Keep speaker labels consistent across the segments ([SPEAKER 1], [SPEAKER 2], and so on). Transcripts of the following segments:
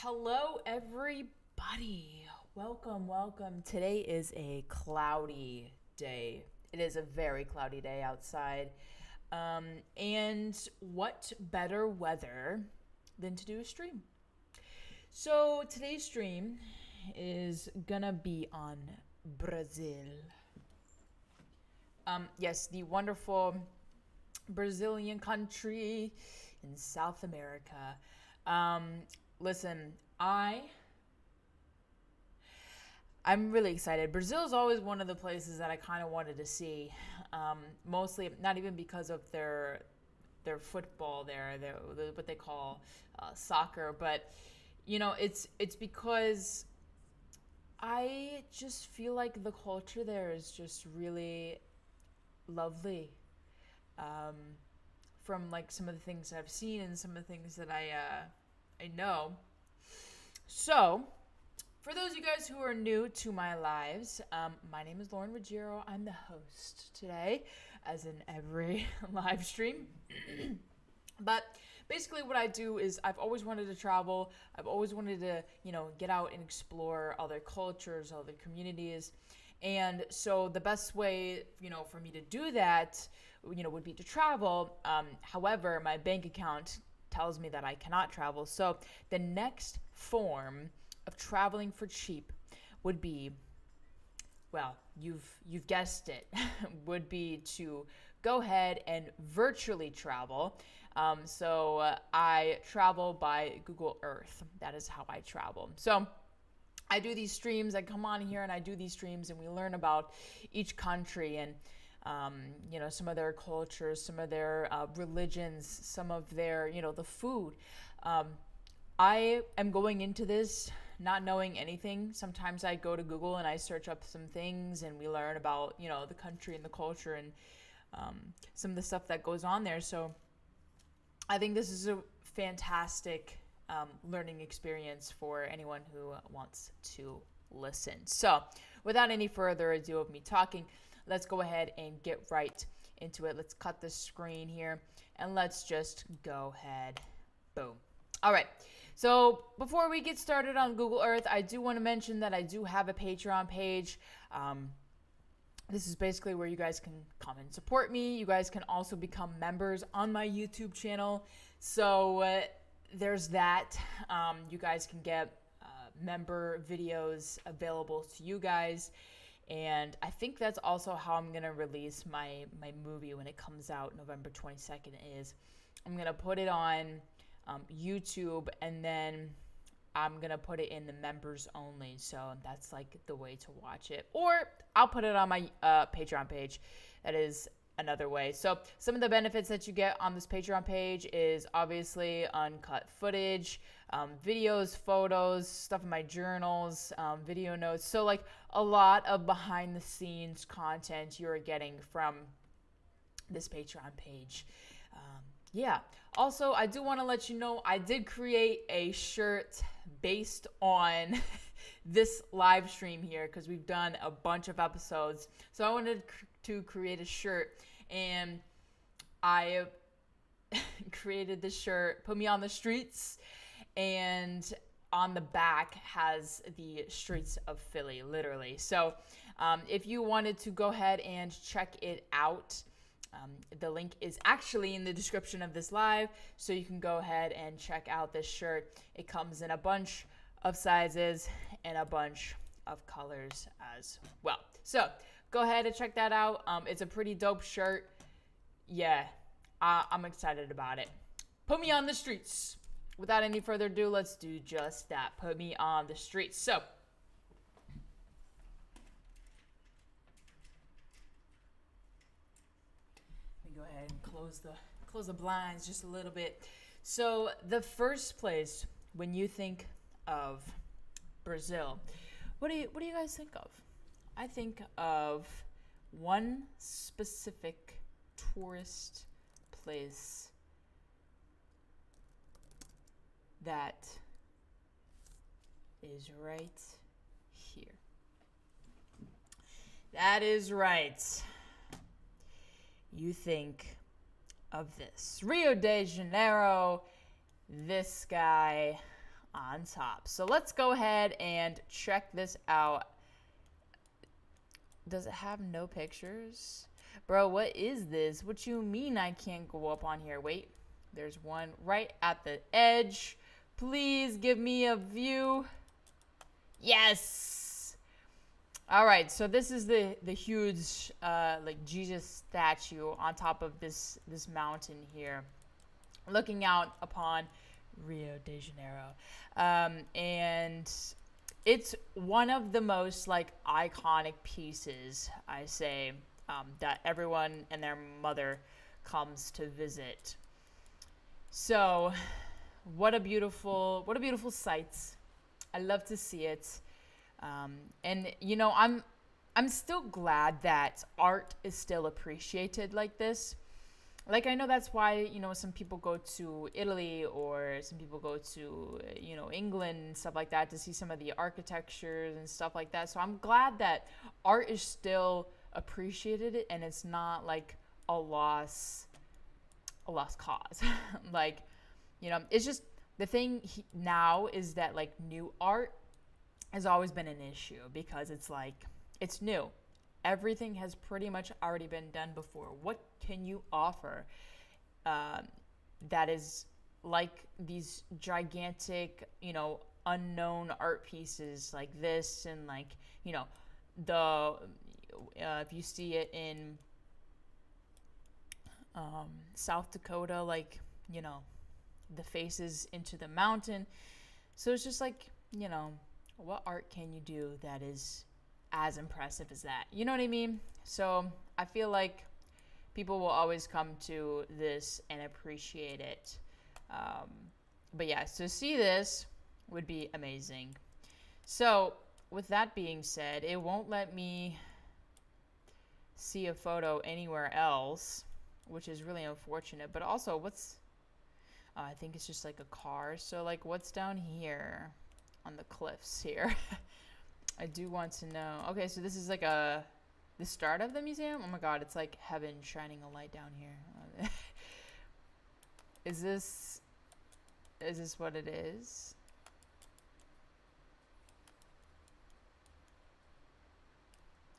[SPEAKER 1] Hello, everybody. Welcome. Today is a cloudy day. It is a very cloudy day outside. And what better weather than to do a stream? So today's stream is gonna be on Brazil. Yes, the wonderful Brazilian country in South America. Um, Listen, I'm really excited. Brazil is always one of the places that I kind of wanted to see. Mostly, not even because of their football, their what they call soccer, but it's because I just feel like the culture there is just really lovely. Um, from like some of the things I've seen and some of the things that I know. So, for those of you guys who are new to my lives, my name is Lauren Ruggiero. I'm the host today, as in every live stream. But basically, what I do is I've always wanted to travel. I've always wanted to, get out and explore other cultures, other communities. And so the best way, for me to do that, would be to travel. However, my bank account tells me that I cannot travel. So the next form of traveling for cheap would be, well, you've guessed it, would be to go ahead and virtually travel. I travel by Google Earth. That is how I travel. So I do these streams. I come on here and I do these streams, and we learn about each country and some of their cultures, some of their religions, some of their the food. I am going into this not knowing anything. Sometimes I go to Google and I search up some things, and we learn about the country and the culture and some of the stuff that goes on there. So I think this is a fantastic learning experience for anyone who wants to listen. So, without any further ado of me talking, let's go ahead and get right into it. Let's cut the screen here and let's just go ahead. Boom. All right. So, before we get started on Google Earth, I do want to mention that I do have a Patreon page. This is basically where you guys can come and support me. You guys can also become members on my YouTube channel. So, there's that. You guys can get member videos available to you guys. And I think that's also how I'm going to release my movie when it comes out November 22nd is I'm going to put it on YouTube, and then I'm going to put it in the members only. So that's like the way to watch it. Or I'll put it on my Patreon page. That is another way. So some of the benefits that you get on this Patreon page is obviously uncut footage, videos, photos, stuff in my journals, video notes. So like a lot of behind the scenes content you're getting from this Patreon page. Yeah. Also, I do want to let you know I did create a shirt based on this live stream here because we've done a bunch of episodes. So I wanted to create a shirt, and I created this shirt, Put Me on the Streets, and on the back has the streets of Philly, literally. So if you wanted to go ahead and check it out, the link is actually in the description of this live, so you can go ahead and check out this shirt. It comes in a bunch of sizes and a bunch of colors as well. So go ahead and check that out. It's a pretty dope shirt. Yeah, I'm excited about it. Put me on the streets. Without any further ado, let's do just that. Put me on the streets. So go ahead and close the blinds just a little bit. So the first place when you think of Brazil, what do you guys think of? I think of one specific tourist place that is right here. That is right. You think of this. Rio de Janeiro, this guy on top. So let's go ahead and check this out. Does it have no pictures? Bro, what is this? What you mean I can't go up on here? Wait, there's one right at the edge. Please give me a view. Yes. All right, so this is the huge like Jesus statue on top of this mountain here, looking out upon Rio de Janeiro, and it's one of the most like iconic pieces, I say, that everyone and their mother comes to visit. So, what a beautiful sight! I love to see it. And you know, I'm still glad that art is still appreciated like this. Like, I know that's why, you know, some people go to Italy or some people go to, you know, England and stuff like that to see some of the architectures and stuff like that. So I'm glad that art is still appreciated and it's not like a lost cause. Like, you know, it's just the thing now is that like new art has always been an issue because it's like, it's new. Everything has pretty much already been done before. What can you offer that is like these gigantic, you know, unknown art pieces like this, and like, you know, the if you see it in South Dakota, like, you know, the faces into the mountain. So it's just like, you know, what art can you do that is as impressive as that? You know what I mean? So I feel like people will always come to this and appreciate it. But yeah, to see this would be amazing. So with that being said, it won't let me see a photo anywhere else, which is really unfortunate. But also, I think it's just like a car. So like, what's down here on the cliffs here? I do want to know. Okay, so this is like the start of the museum. Oh my god, it's like heaven shining a light down here. Is this what it is?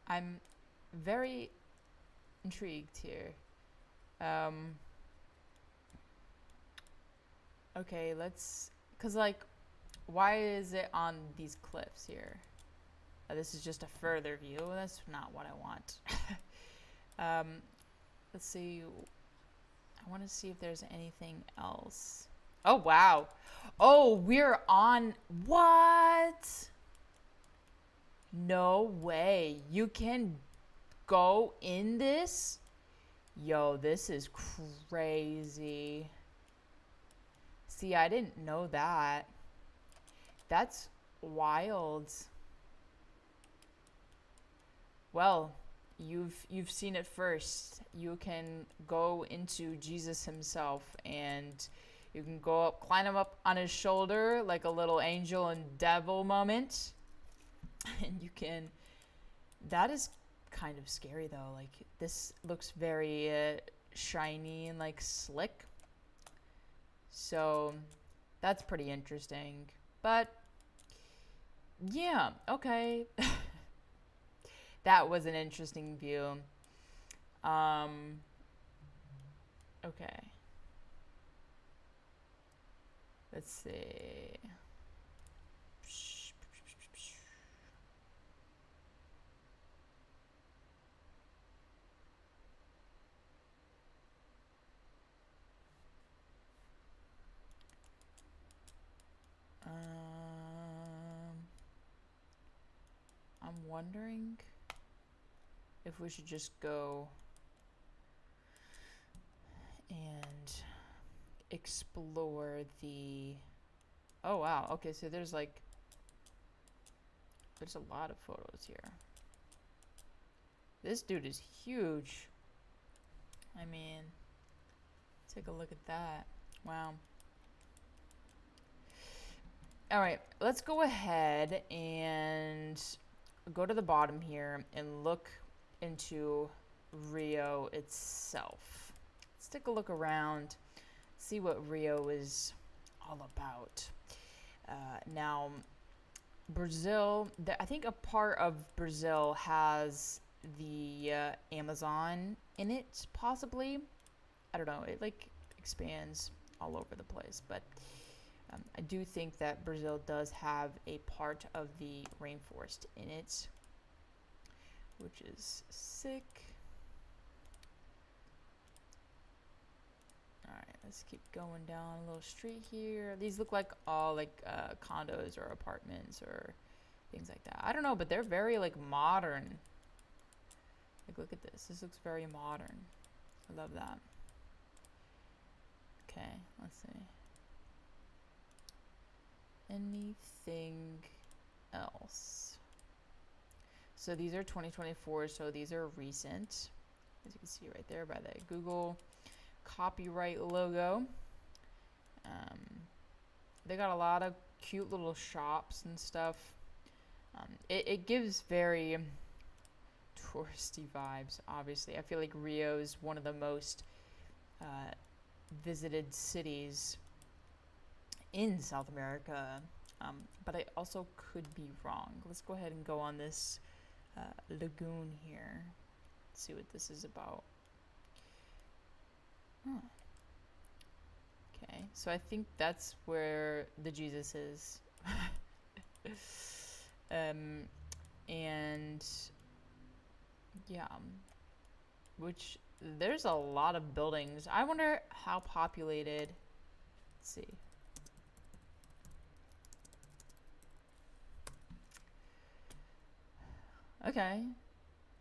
[SPEAKER 1] I'm very intrigued here. Okay, cause like, why is it on these cliffs here? This is just a further view. That's not what I want. Let's see. I want to see if there's anything else. Oh, wow. Oh, we're on. What? No way. You can go in this? Yo, this is crazy. See, I didn't know that. That's wild. Well, you've seen it first. You can go into Jesus himself, and you can go up, climb him up on his shoulder like a little angel and devil moment. And you can, that is kind of scary though. Like, this looks very shiny and like slick. So that's pretty interesting. But yeah, okay. That was an interesting view. Okay. Let's see. I'm wondering if we should just go and explore the... Oh wow, okay, so there's a lot of photos here. This dude is huge. I mean, take a look at that. Wow. All right, let's go ahead and go to the bottom here and look into Rio itself. Let's take a look around, see what Rio is all about. Now, Brazil, I think a part of Brazil has the Amazon in it, possibly. I don't know. It like expands all over the place, but I do think that Brazil does have a part of the rainforest in it, which is sick. Alright, let's keep going down a little street here. These look like all like condos or apartments or things like that. I don't know, but they're very like modern. Like, look at this. This looks very modern. I love that. Okay, let's see. Anything else? So these are 2024, so these are recent. As you can see right there by the Google copyright logo. They got a lot of cute little shops and stuff. It gives very touristy vibes, obviously. I feel like Rio is one of the most visited cities in South America, but I also could be wrong. Let's go ahead and go on this lagoon here. Let's see what this is about. Huh. Okay, so I think that's where the Jesus is. And yeah, which there's a lot of buildings. I wonder how populated. Let's see. Okay.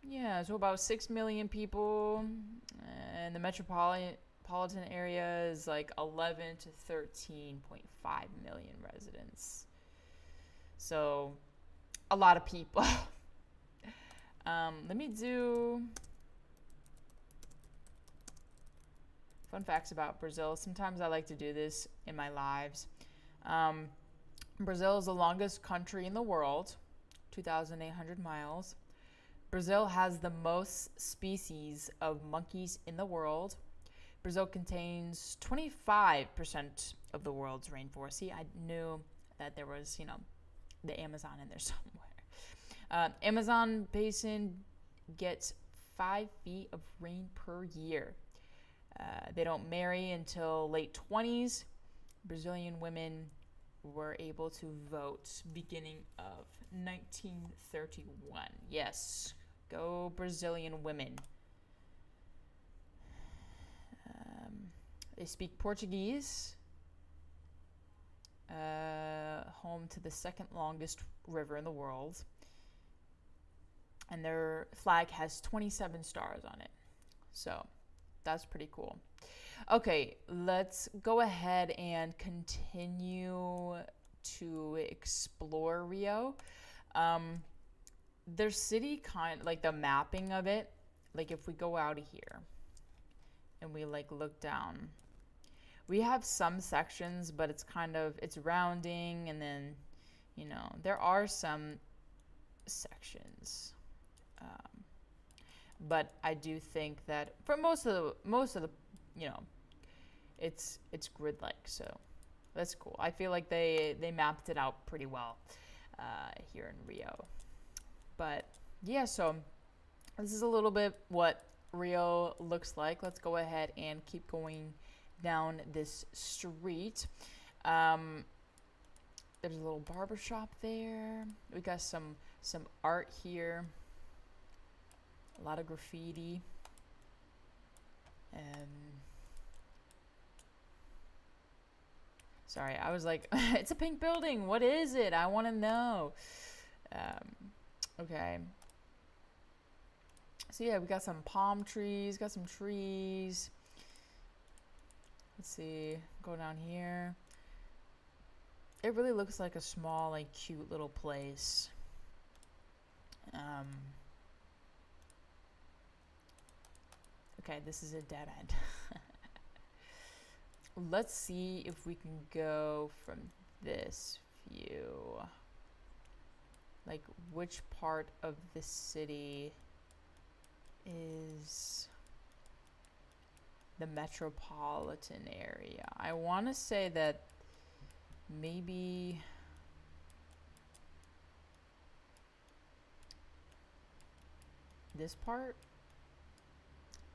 [SPEAKER 1] Yeah, so about 6 million people, and the metropolitan area is like 11 to 13.5 million residents. So, a lot of people. Let me do fun facts about Brazil. Sometimes I like to do this in my lives. Brazil is the longest country in the world, 2,800 miles. Brazil has the most species of monkeys in the world. Brazil contains 25% of the world's rainforest. See, I knew that there was, the Amazon in there somewhere. Amazon basin gets 5 feet of rain per year. They don't marry until late 20s. Brazilian women were able to vote beginning of 1931. Yes, go Brazilian women. They speak Portuguese, home to the second longest river in the world. And their flag has 27 stars on it. So that's pretty cool. Okay, let's go ahead and continue to explore Rio. Their city like the mapping of it, like if we go out of here and we like look down, we have some sections, but it's rounding, and then, there are some sections. But I do think that for most of the, it's grid-like, so that's cool. I feel like they mapped it out pretty well here in Rio. But yeah, so this is a little bit what Rio looks like. Let's go ahead and keep going down this street. There's a little barber shop there. We got some art here. A lot of graffiti. Sorry, I was like, it's a pink building. What is it? I want to know. Okay. So yeah, we got some palm trees, got some trees. Let's see, go down here. It really looks like a small, like, cute little place. Okay, this is a dead end. Let's see if we can go from this view. Like, which part of the city is the metropolitan area? I want to say that maybe this part.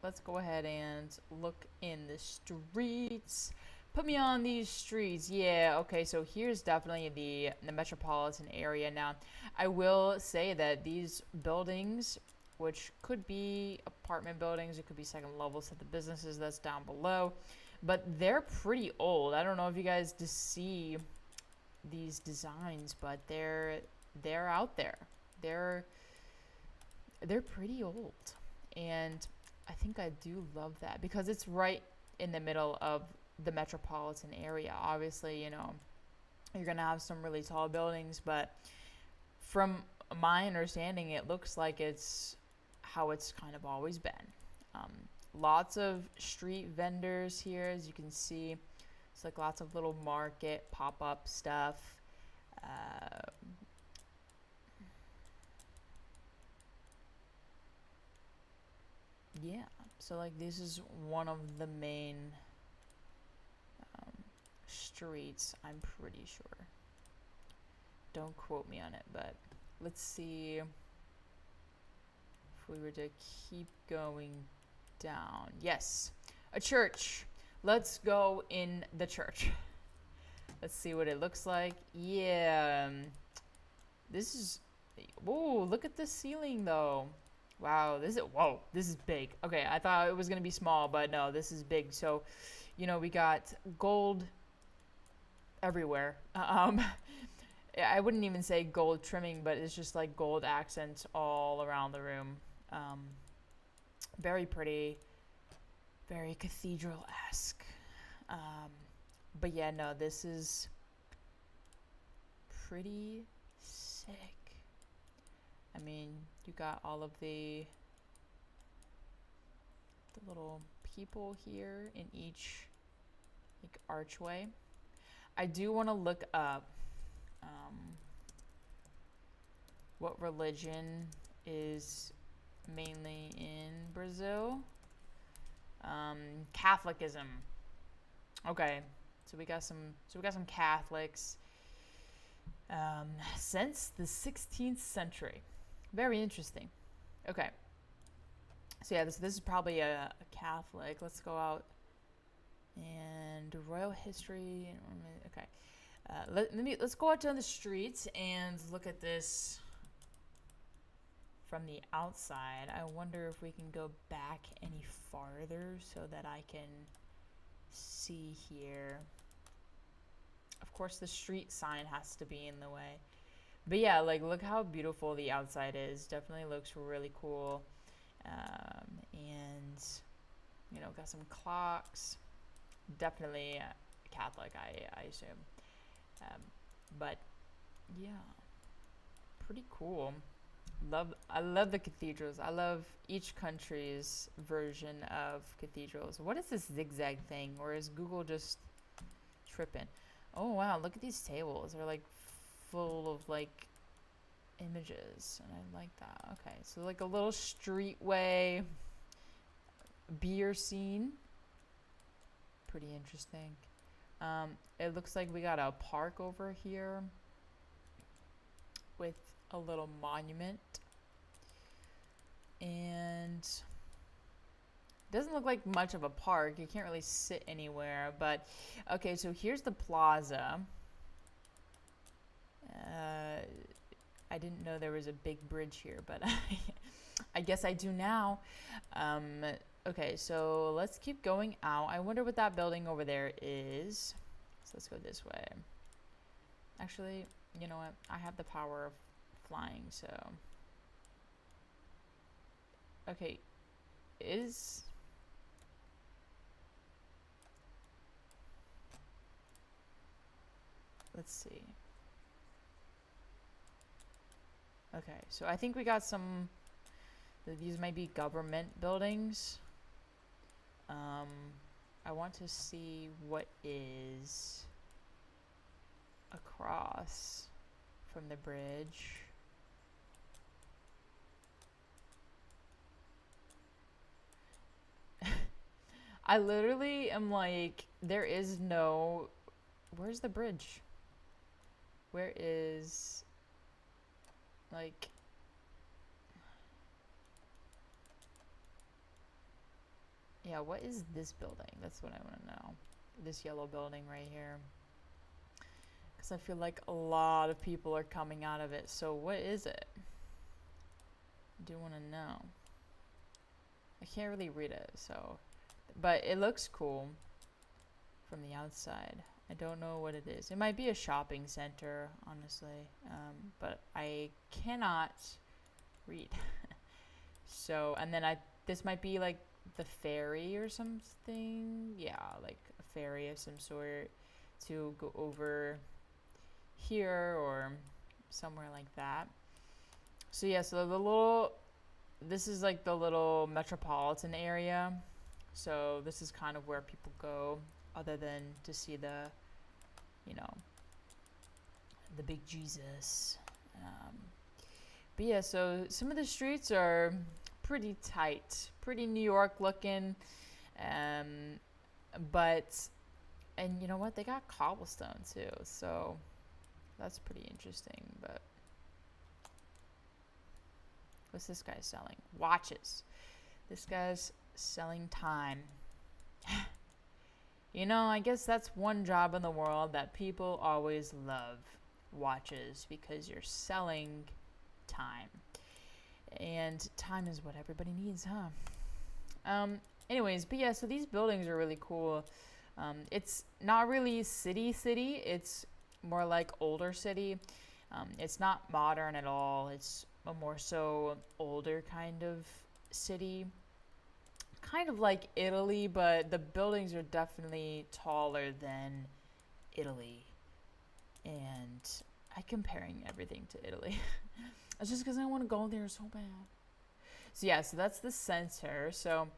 [SPEAKER 1] Let's go ahead and look in the streets. Put me on these streets. Yeah, okay, so here's definitely the metropolitan area. Now, I will say that these buildings, which could be apartment buildings, it could be second levels to the businesses that's down below, but they're pretty old. I don't know if you guys just see these designs, but they're out there. They're pretty old. And I think I do love that because it's right in the middle of the metropolitan area. Obviously, you know, you're going to have some really tall buildings, but from my understanding, it looks like it's how it's kind of always been. Lots of street vendors here, as you can see. It's like lots of little market pop-up stuff. Yeah, so like this is one of the main streets, I'm pretty sure. Don't quote me on it, but let's see if we were to keep going down. Yes, a church. Let's go in the church. Let's see what it looks like. Yeah, this is, whoa, look at the ceiling though. Wow, this is big. Okay, I thought it was gonna be small, but no, this is big. So, you know, we got gold everywhere. I wouldn't even say gold trimming, but it's just like gold accents all around the room. Very pretty, very cathedral-esque. But yeah, no, this is pretty sick. I mean, you got all of the little people here in each like archway. I do want to look up what religion is mainly in Brazil. Catholicism. Okay, so we got some Catholics since the 16th century. Very interesting. Okay. So yeah, this is probably a Catholic. Let's go out and royal history. Okay. Let's go out to the streets and look at this from the outside. I wonder if we can go back any farther so that I can see here. Of course, the street sign has to be in the way. But yeah, like look how beautiful the outside is. Definitely looks really cool. And you know, got some clocks. Definitely Catholic, I assume. But yeah, pretty cool. I love the cathedrals. I love each country's version of cathedrals. What is this zigzag thing, or is Google just tripping? Oh wow, look at these tables. They're like full of like images, and I like that. Okay, so like a little streetway beer scene. Pretty interesting. It looks like we got a park over here with a little monument, and doesn't look like much of a park. You can't really sit anywhere, but okay, so here's the plaza. I didn't know there was a big bridge here, but I guess I do now. Okay, so let's keep going out. I wonder what that building over there is. So let's go this way. Actually, you know what? I have the power of flying, so. Okay, let's see. Okay, so I think we got some, these might be government buildings. I want to see what is across from the bridge. I literally am like, there is no, where's the bridge? Where is, like, Yeah, what is this building? That's what I want to know. This yellow building right here. Because I feel like a lot of people are coming out of it. So what is it? I do want to know. I can't really read it, so. But it looks cool from the outside. I don't know what it is. It might be a shopping center, honestly. But I cannot read. So, and then this might be like the ferry or something. Yeah, like a ferry of some sort to go over here or somewhere like that. So yeah, so this is like the little metropolitan area. So this is kind of where people go other than to see you know, the big Jesus. But yeah, so some of the streets are pretty tight, pretty New York looking. Um, but, and you know what? They got cobblestone too. So that's pretty interesting. But what's this guy selling? Watches. This guy's selling time. You know, I guess that's one job in the world that people always love. Watches, because you're selling time. And time is what everybody needs, huh? Anyways, but yeah, so these buildings are really cool. It's not really city, it's more like older city. It's not modern at all. It's a more so older kind of city. Kind of like Italy, but the buildings are definitely taller than Italy. And I'm comparing everything to Italy. It's just because I want to go there so bad. So yeah, so that's the center. So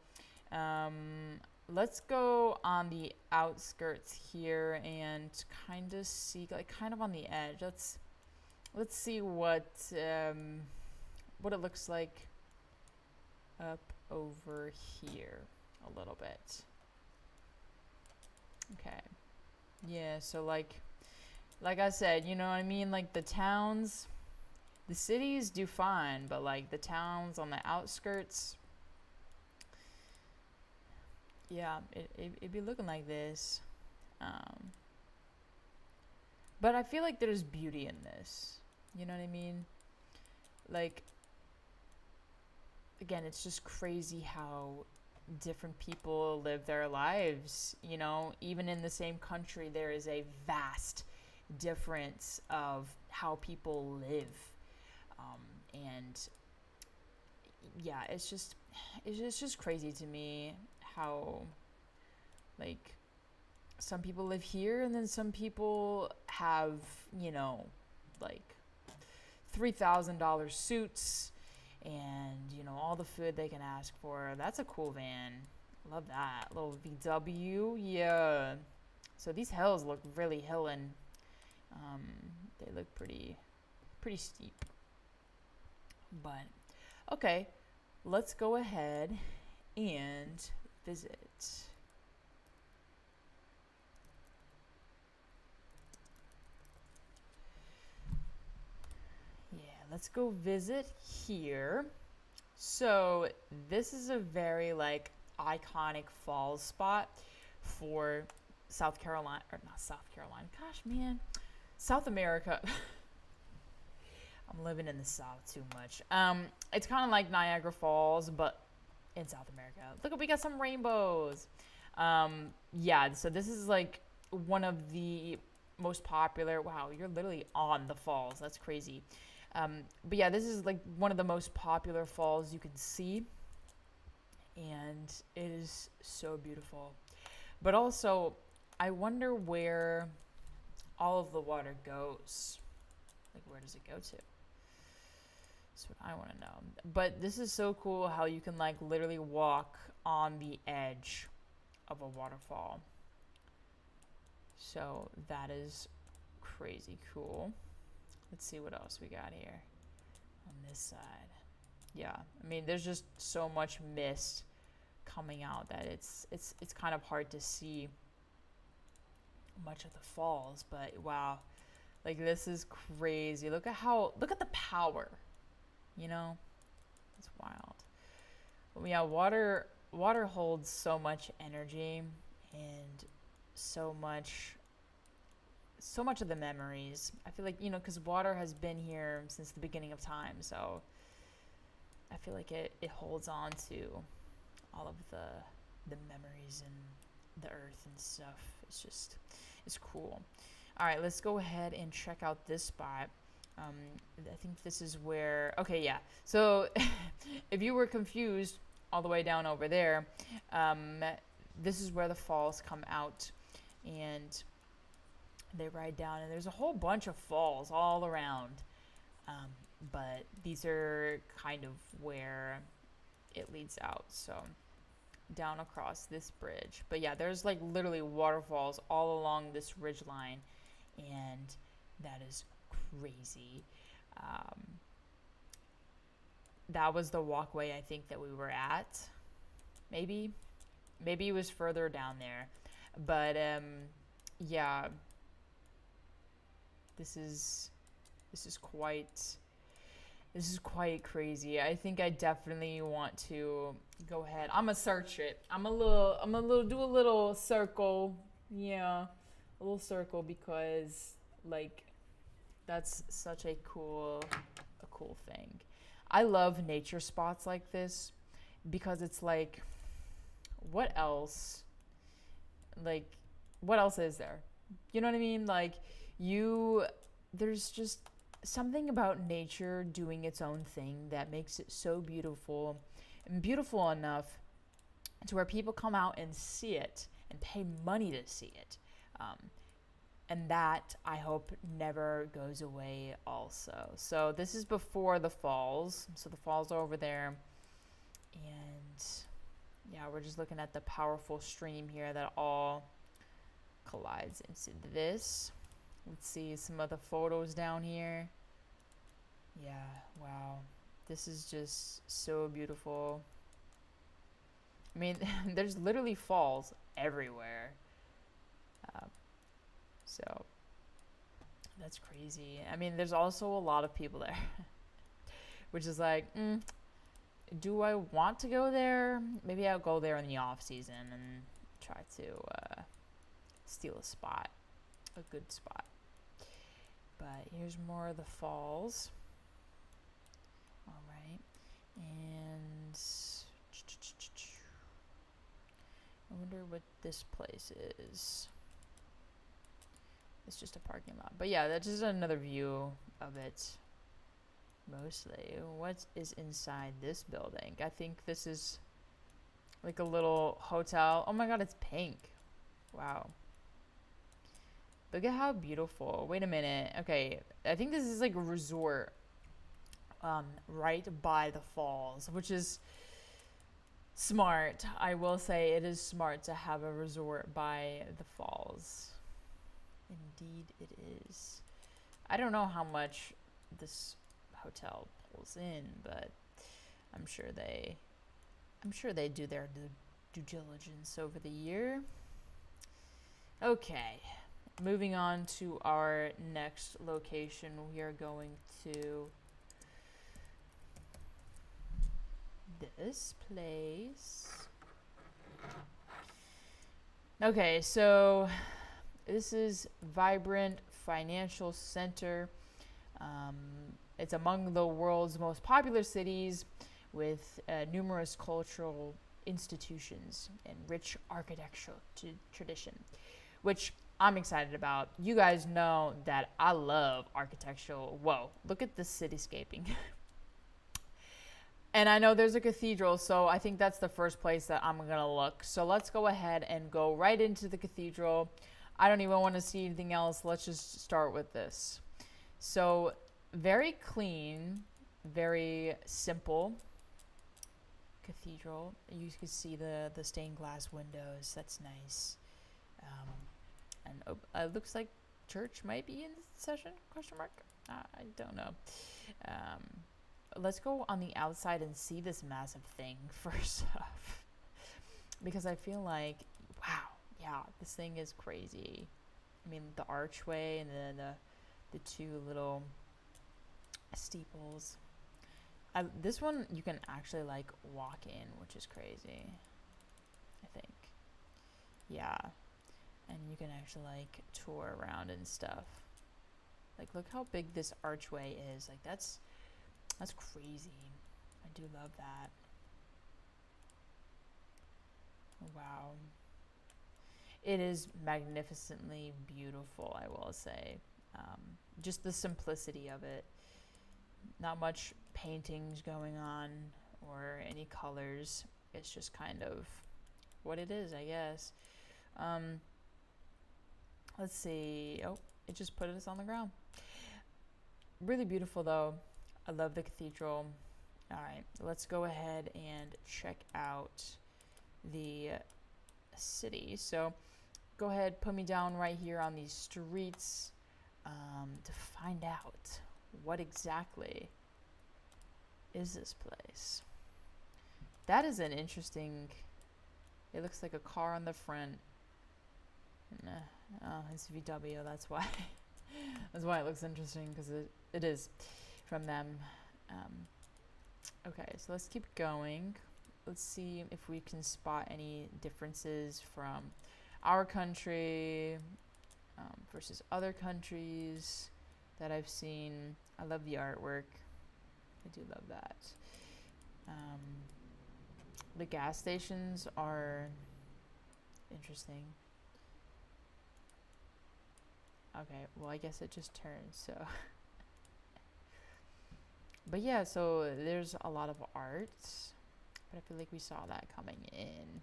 [SPEAKER 1] let's go on the outskirts here and kind of see, like kind of on the edge. Let's see what it looks like up over here a little bit. Okay. Yeah, so like I said, you know what I mean? Like the towns, the cities do fine, but like the towns on the outskirts, yeah, it'd be looking like this. But I feel like there's beauty in this. You know what I mean? Like, again, it's just crazy how different people live their lives. You know, even in the same country, there is a vast difference of how people live. And yeah, it's just crazy to me how, like, some people live here and then some people have, you know, like $3,000 suits and, you know, all the food they can ask for. That's a cool van. Love that. Little VW. Yeah. So these hills look really hillin'. They look pretty steep. But okay, let's go ahead and visit. Yeah, let's go visit here. So this is a very like iconic falls spot for South Carolina, or not South Carolina. Gosh, man, South America. I'm living in the South too much. It's kind of like Niagara Falls, but in South America. Look, we got some rainbows. Yeah, so this is like one of the most popular. Wow, you're literally on the falls. That's crazy. But yeah, this is like one of the most popular falls you can see. And it is so beautiful. But also, I wonder where all of the water goes. Like, where does it go to? That's what I want to know. But this is so cool how you can, like, literally walk on the edge of a waterfall. So that is crazy cool. Let's see what else we got here on this side. Yeah, I mean, there's just so much mist coming out that it's kind of hard to see much of the falls. But wow, like, this is crazy. Look at the power, you know? It's wild. But yeah, water water holds so much energy and so much so much of the memories. I feel like, because water has been here since the beginning of time, so I feel like it holds on to all of the memories and the earth and stuff. It's cool. All right, let's go ahead and check out this spot. Um, I think this is where. Okay, yeah. So, if you were confused all the way down over there, this is where the falls come out, and they ride down. And there's a whole bunch of falls all around, but these are kind of where it leads out. So down across this bridge. But yeah, there's like literally waterfalls all along this ridge line, and that is crazy. That was the walkway I think that we were at. Maybe it was further down there, but yeah, this is quite crazy. I think I definitely want to go ahead. I'm gonna search it. I'm a little do a little circle. Yeah, a little circle, because like that's such a cool thing. I love nature spots like this because it's like, what else? Like, what else is there? You know what I mean? Like, there's just something about nature doing its own thing that makes it so beautiful, and beautiful enough to where people come out and see it and pay money to see it. And that, I hope, never goes away also. So this is before the falls. So the falls are over there. And yeah, we're just looking at the powerful stream here that all collides into this. Let's see some of the photos down here. Yeah, wow. This is just so beautiful. I mean, there's literally falls everywhere. So that's crazy. I mean, there's also a lot of people there, which is like, do I want to go there? Maybe I'll go there in the off season and try to steal a spot, a good spot. But here's more of the falls. All right, and I wonder what this place is. It's just a parking lot. But yeah, that's just another view of it, mostly. What is inside this building? I think this is like a little hotel. Oh my god, it's pink. Wow. Look at how beautiful. Wait a minute. Okay, I think this is like a resort right by the falls, which is smart. I will say it is smart to have a resort by the falls. Indeed it is. I don't know how much this hotel pulls in, but I'm sure they do their due diligence over the year. Okay, moving on to our next location. We are going to this place. Okay, so this is Vibrant Financial Center. It's among the world's most popular cities, with numerous cultural institutions and rich architectural tradition, which I'm excited about. You guys know that I love architectural. Whoa, look at this cityscaping. And I know there's a cathedral, so I think that's the first place that I'm gonna look. So let's go ahead and go right into the cathedral. I don't even want to see anything else. Let's just start with this. So very clean, very simple cathedral. You can see the stained glass windows. That's nice. And it looks like church might be in session, question mark. I don't know. Let's go on the outside and see this massive thing first off, because I feel like, wow, yeah, this thing is crazy. I mean, the archway and then the two little steeples. This one you can actually like walk in, which is crazy. I think. Yeah. And you can actually like tour around and stuff. Like look how big this archway is. Like that's crazy. I do love that. Wow. It is magnificently beautiful, I will say. Just the simplicity of it. Not much paintings going on or any colors. It's just kind of what it is, I guess. Um, let's see. Oh, it just put us on the ground. Really beautiful, though. I love the cathedral. All right, let's go ahead and check out the city. So go ahead, put me down right here on these streets to find out what exactly is this place. That is an interesting. It looks like a car on the front. Nah, oh, it's VW. That's why. That's why it looks interesting because it is from them. Okay, so let's keep going. Let's see if we can spot any differences from our country versus other countries that I've seen. I love the artwork. I do love that. The gas stations are interesting. Okay, well, I guess it just turned, so. But yeah, so there's a lot of art, but I feel like we saw that coming in.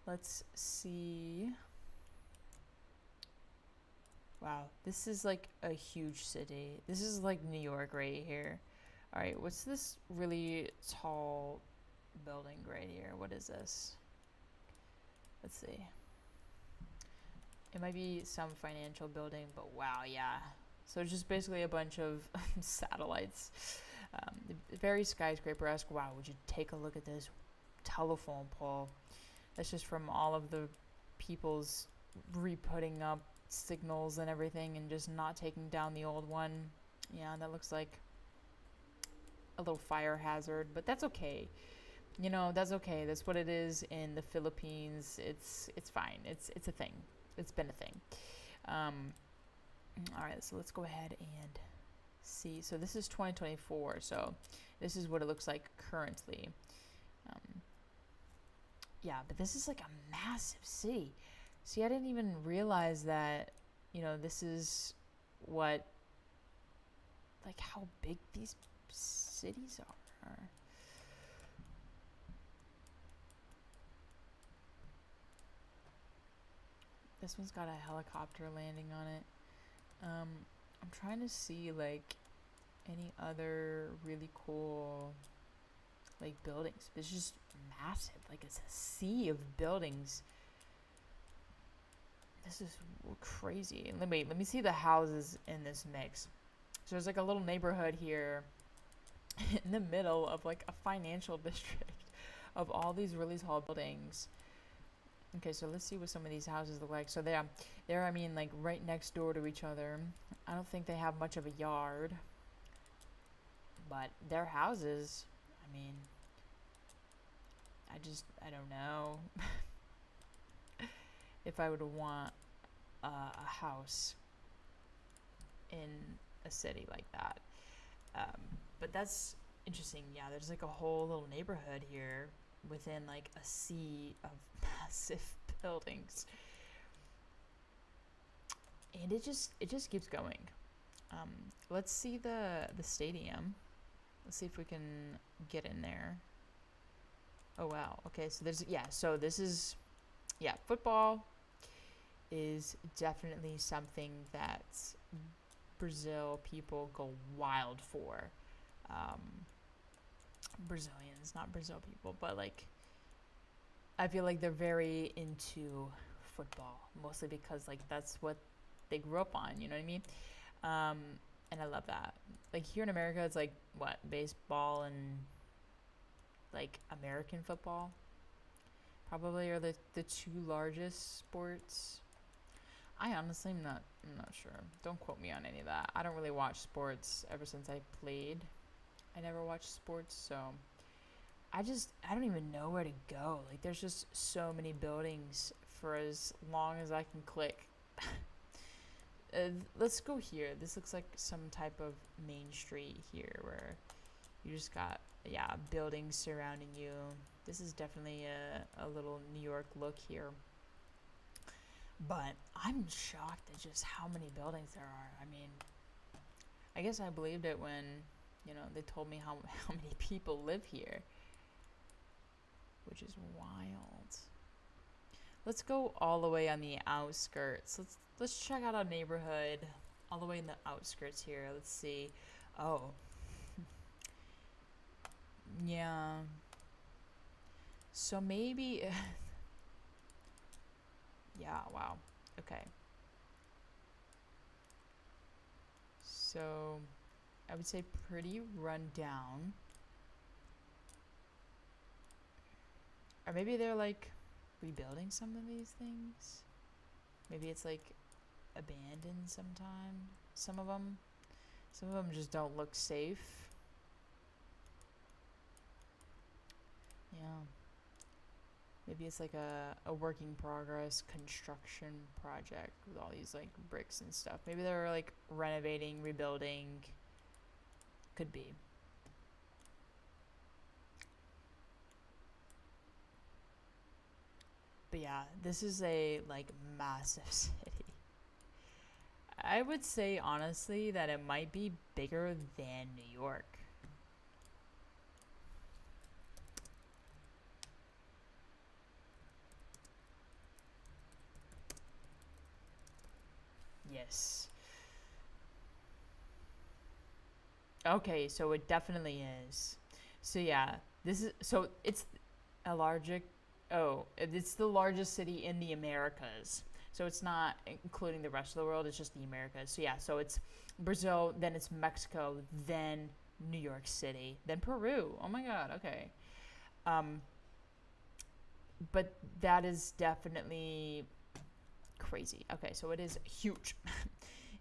[SPEAKER 1] Let's see. Wow, this is like a huge city. This is like New York right here. All right, what's this really tall building right here? What is this? Let's see. It might be some financial building, but wow, yeah. So it's just basically a bunch of satellites. Very skyscraper-esque. Wow, would you take a look at this telephone pole? That's just from all of the people's re-putting up signals and everything and just not taking down the old one. Yeah, that looks like a little fire hazard, but that's okay. You know, that's okay. That's what it is in the Philippines. It's fine. It's a thing. It's been a thing. All right, so let's go ahead and see. So this is 2024. So this is what it looks like currently. Yeah, but this is like a massive city. See, I didn't even realize that, you know, this is what, like how big these cities are. This one's got a helicopter landing on it. I'm trying to see like any other really cool like buildings. It's just massive. Like it's a sea of buildings. This is crazy. Let me see the houses in this mix. So there's like a little neighborhood here in the middle of like a financial district of all these really tall buildings. Okay, so let's see what some of these houses look like. So they're I mean like right next door to each other. I don't think they have much of a yard. But their houses, I mean, I don't know if I would want a house in a city like that. But that's interesting. Yeah, there's like a whole little neighborhood here within like a sea of massive buildings, and it just keeps going. Let's see the stadium. Let's see if we can get in there. Oh wow. Okay, so so this is football is definitely something that Brazil people go wild for. Brazilians, not Brazil people, but like I feel like they're very into football, mostly because like that's what they grew up on, you know what I mean? And I love that. Like here in America, it's like what, baseball and like American football probably are the two largest sports. I honestly I'm not sure. Don't quote me on any of that. I don't really watch sports ever since I played. I never watched sports, so I don't even know where to go. Like, there's just so many buildings for as long as I can click. Let's go here. This looks like some type of main street here where you just got, yeah, buildings surrounding you. This is definitely a little New York look here. But I'm shocked at just how many buildings there are. I mean, I guess I believed it when, they told me how many people live here, which is wild. Let's go all the way on the outskirts. Let's check out a neighborhood all the way in the outskirts here. Let's see. Oh. Yeah. So maybe yeah, wow. Okay. So I would say pretty run down. Or maybe they're like rebuilding some of these things. Maybe it's like abandoned sometime. Some of them just don't look safe. Yeah. Maybe it's like a work in progress construction project with all these like bricks and stuff. Maybe they're like renovating, rebuilding. Could be. But yeah, this is a like massive city. I would say honestly that it might be bigger than New York. Yes. Okay, so it definitely is. So yeah, it's a larger it's the largest city in the Americas. So it's not including the rest of the world, it's just the Americas. So yeah, so it's Brazil, then it's Mexico, then New York City, then Peru. Oh my god, okay. Um but that is definitely crazy. Okay, so it is huge.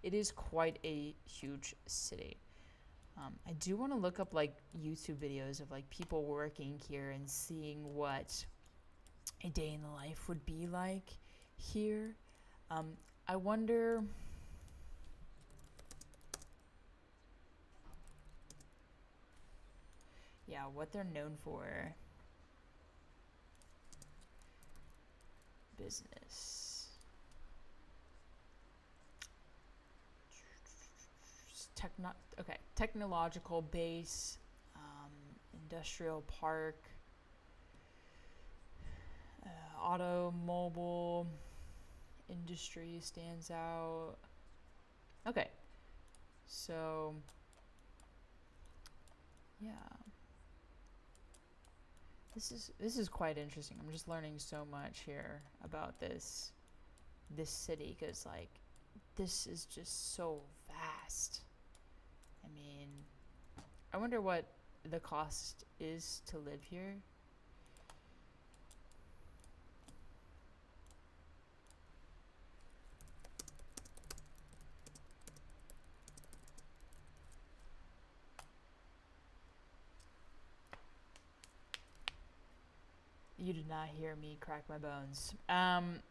[SPEAKER 1] It is quite a huge city. I do want to look up like YouTube videos of like people working here and seeing what a day in the life would be like here. I wonder. Yeah, what they're known for. Business. Technological base, industrial park, automobile industry stands out. Okay, so yeah, this is quite interesting. I'm just learning so much here about this city because like this is just so vast. I mean, I wonder what the cost is to live here. You did not hear me crack my bones. Dang.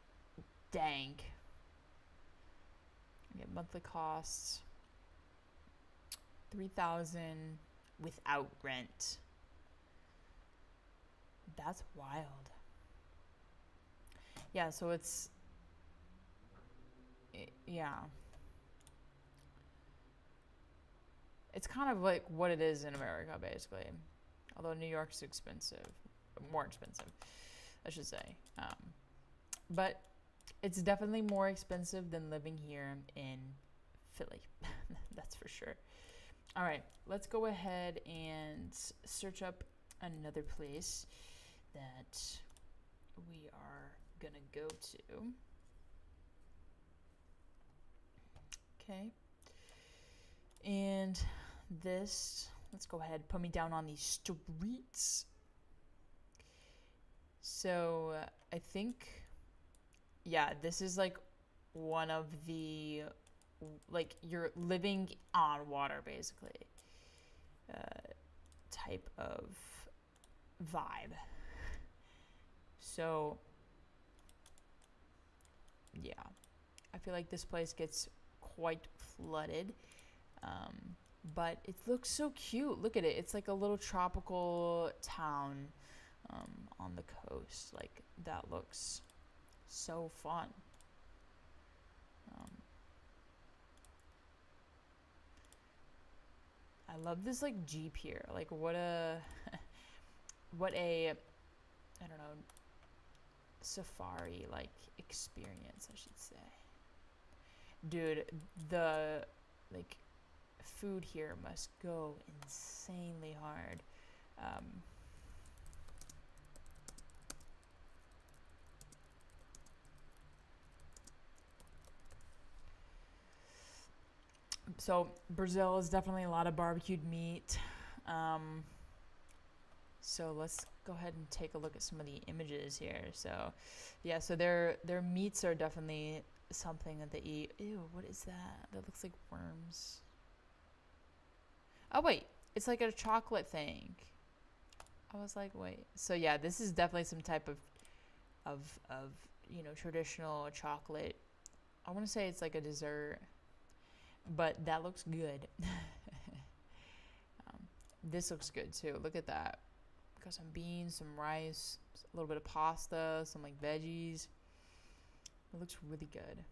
[SPEAKER 1] I get monthly costs. 3,000 without rent. That's wild. Yeah, so yeah. It's kind of like what it is in America, basically. Although New York's expensive, more expensive, I should say. But it's definitely more expensive than living here in Philly. That's for sure. All right, let's go ahead and search up another place that we are gonna go to. Okay. And let's go ahead, put me down on these streets. So I think, yeah, this is like one of the, like you're living on water basically, type of vibe. So, yeah, I feel like this place gets quite flooded. But it looks so cute. Look at it. It's like a little tropical town on the coast. Like, that looks so fun. I love this like Jeep here. Like what a what a I don't know, safari like experience, I should say. Dude, the like food here must go insanely hard. Um, so Brazil is definitely a lot of barbecued meat. Um, so let's go ahead and take a look at some of the images here. So, yeah, so their meats are definitely something that they eat. Ew, what is that? That looks like worms. Oh wait, it's like a chocolate thing. I was like, wait. So yeah, this is definitely some type of traditional chocolate. I want to say it's like a dessert, but that looks good. This looks good too. Look at that. Got some beans, some rice, a little bit of pasta, some like veggies. It looks really good.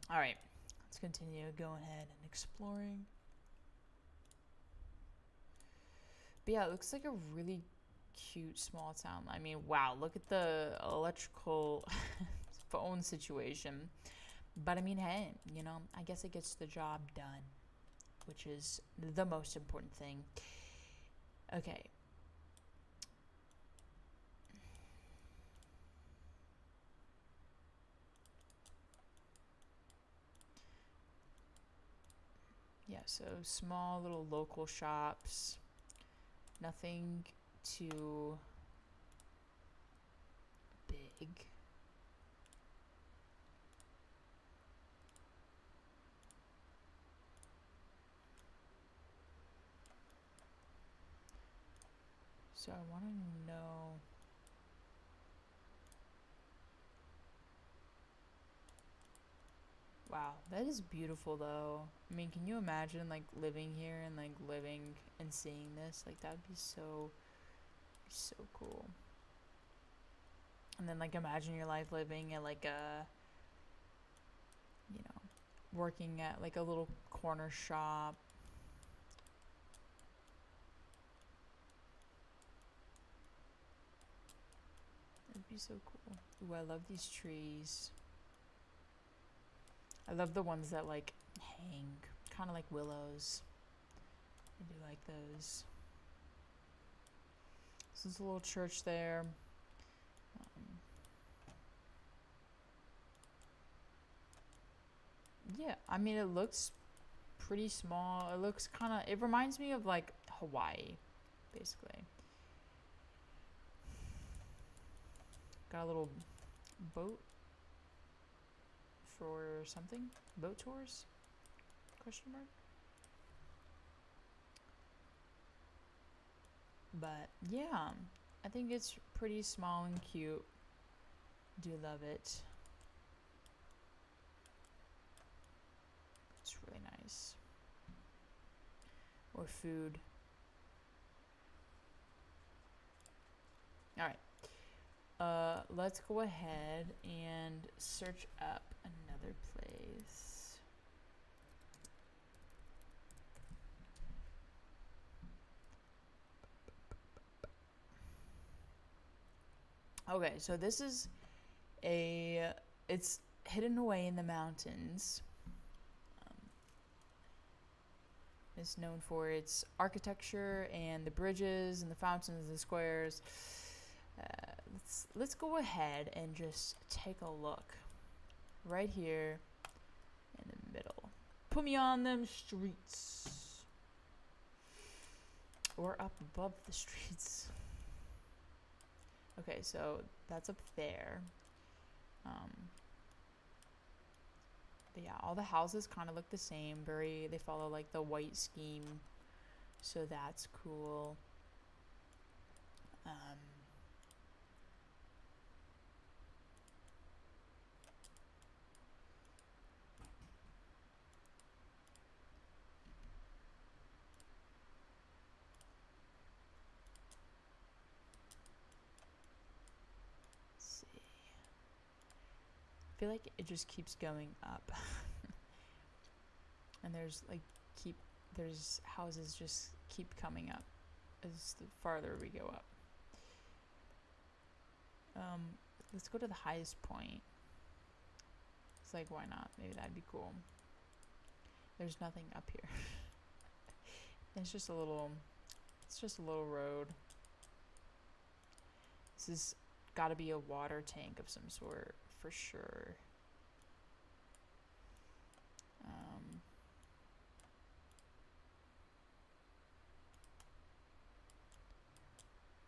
[SPEAKER 1] All right, let's continue going ahead and exploring. But yeah, it looks like a really cute small town. I mean, wow, look at the electrical phone situation. But I mean, hey, I guess it gets the job done, which is the most important thing. Okay. Yeah, so small little local shops. Nothing too big. So I want to know. Wow, that is beautiful though. I mean, can you imagine like living here and like living and seeing this? Like that would be so cool. And then like imagine your life living at like a working at like a little corner shop. That'd be so cool. Ooh, I love these trees. I love the ones that like hang, kind of like willows. I do like those. So there's a little church there. Yeah, I mean it looks pretty small. It looks it reminds me of like Hawaii, basically. Got a little boat for something? Boat tours? Question mark? But yeah, I think it's pretty small and cute. Do love it. It's really nice. Or food. All right. Let's go ahead and search up another place. Okay, so this is it's hidden away in the mountains. It's known for its architecture and the bridges and the fountains and the squares. Let's go ahead and just take a look right here in the middle. Put me on them streets, or up above the streets. Okay, so that's up there. But yeah, all the houses kind of look the same. They follow like the white scheme, so that's cool. Um, let's see. I feel like it just keeps going up. And there's houses just keep coming up as the farther we go up. Let's go to the highest point. It's like, why not? Maybe that'd be cool. There's nothing up here. It's just a little road. This has got to be a water tank of some sort for sure.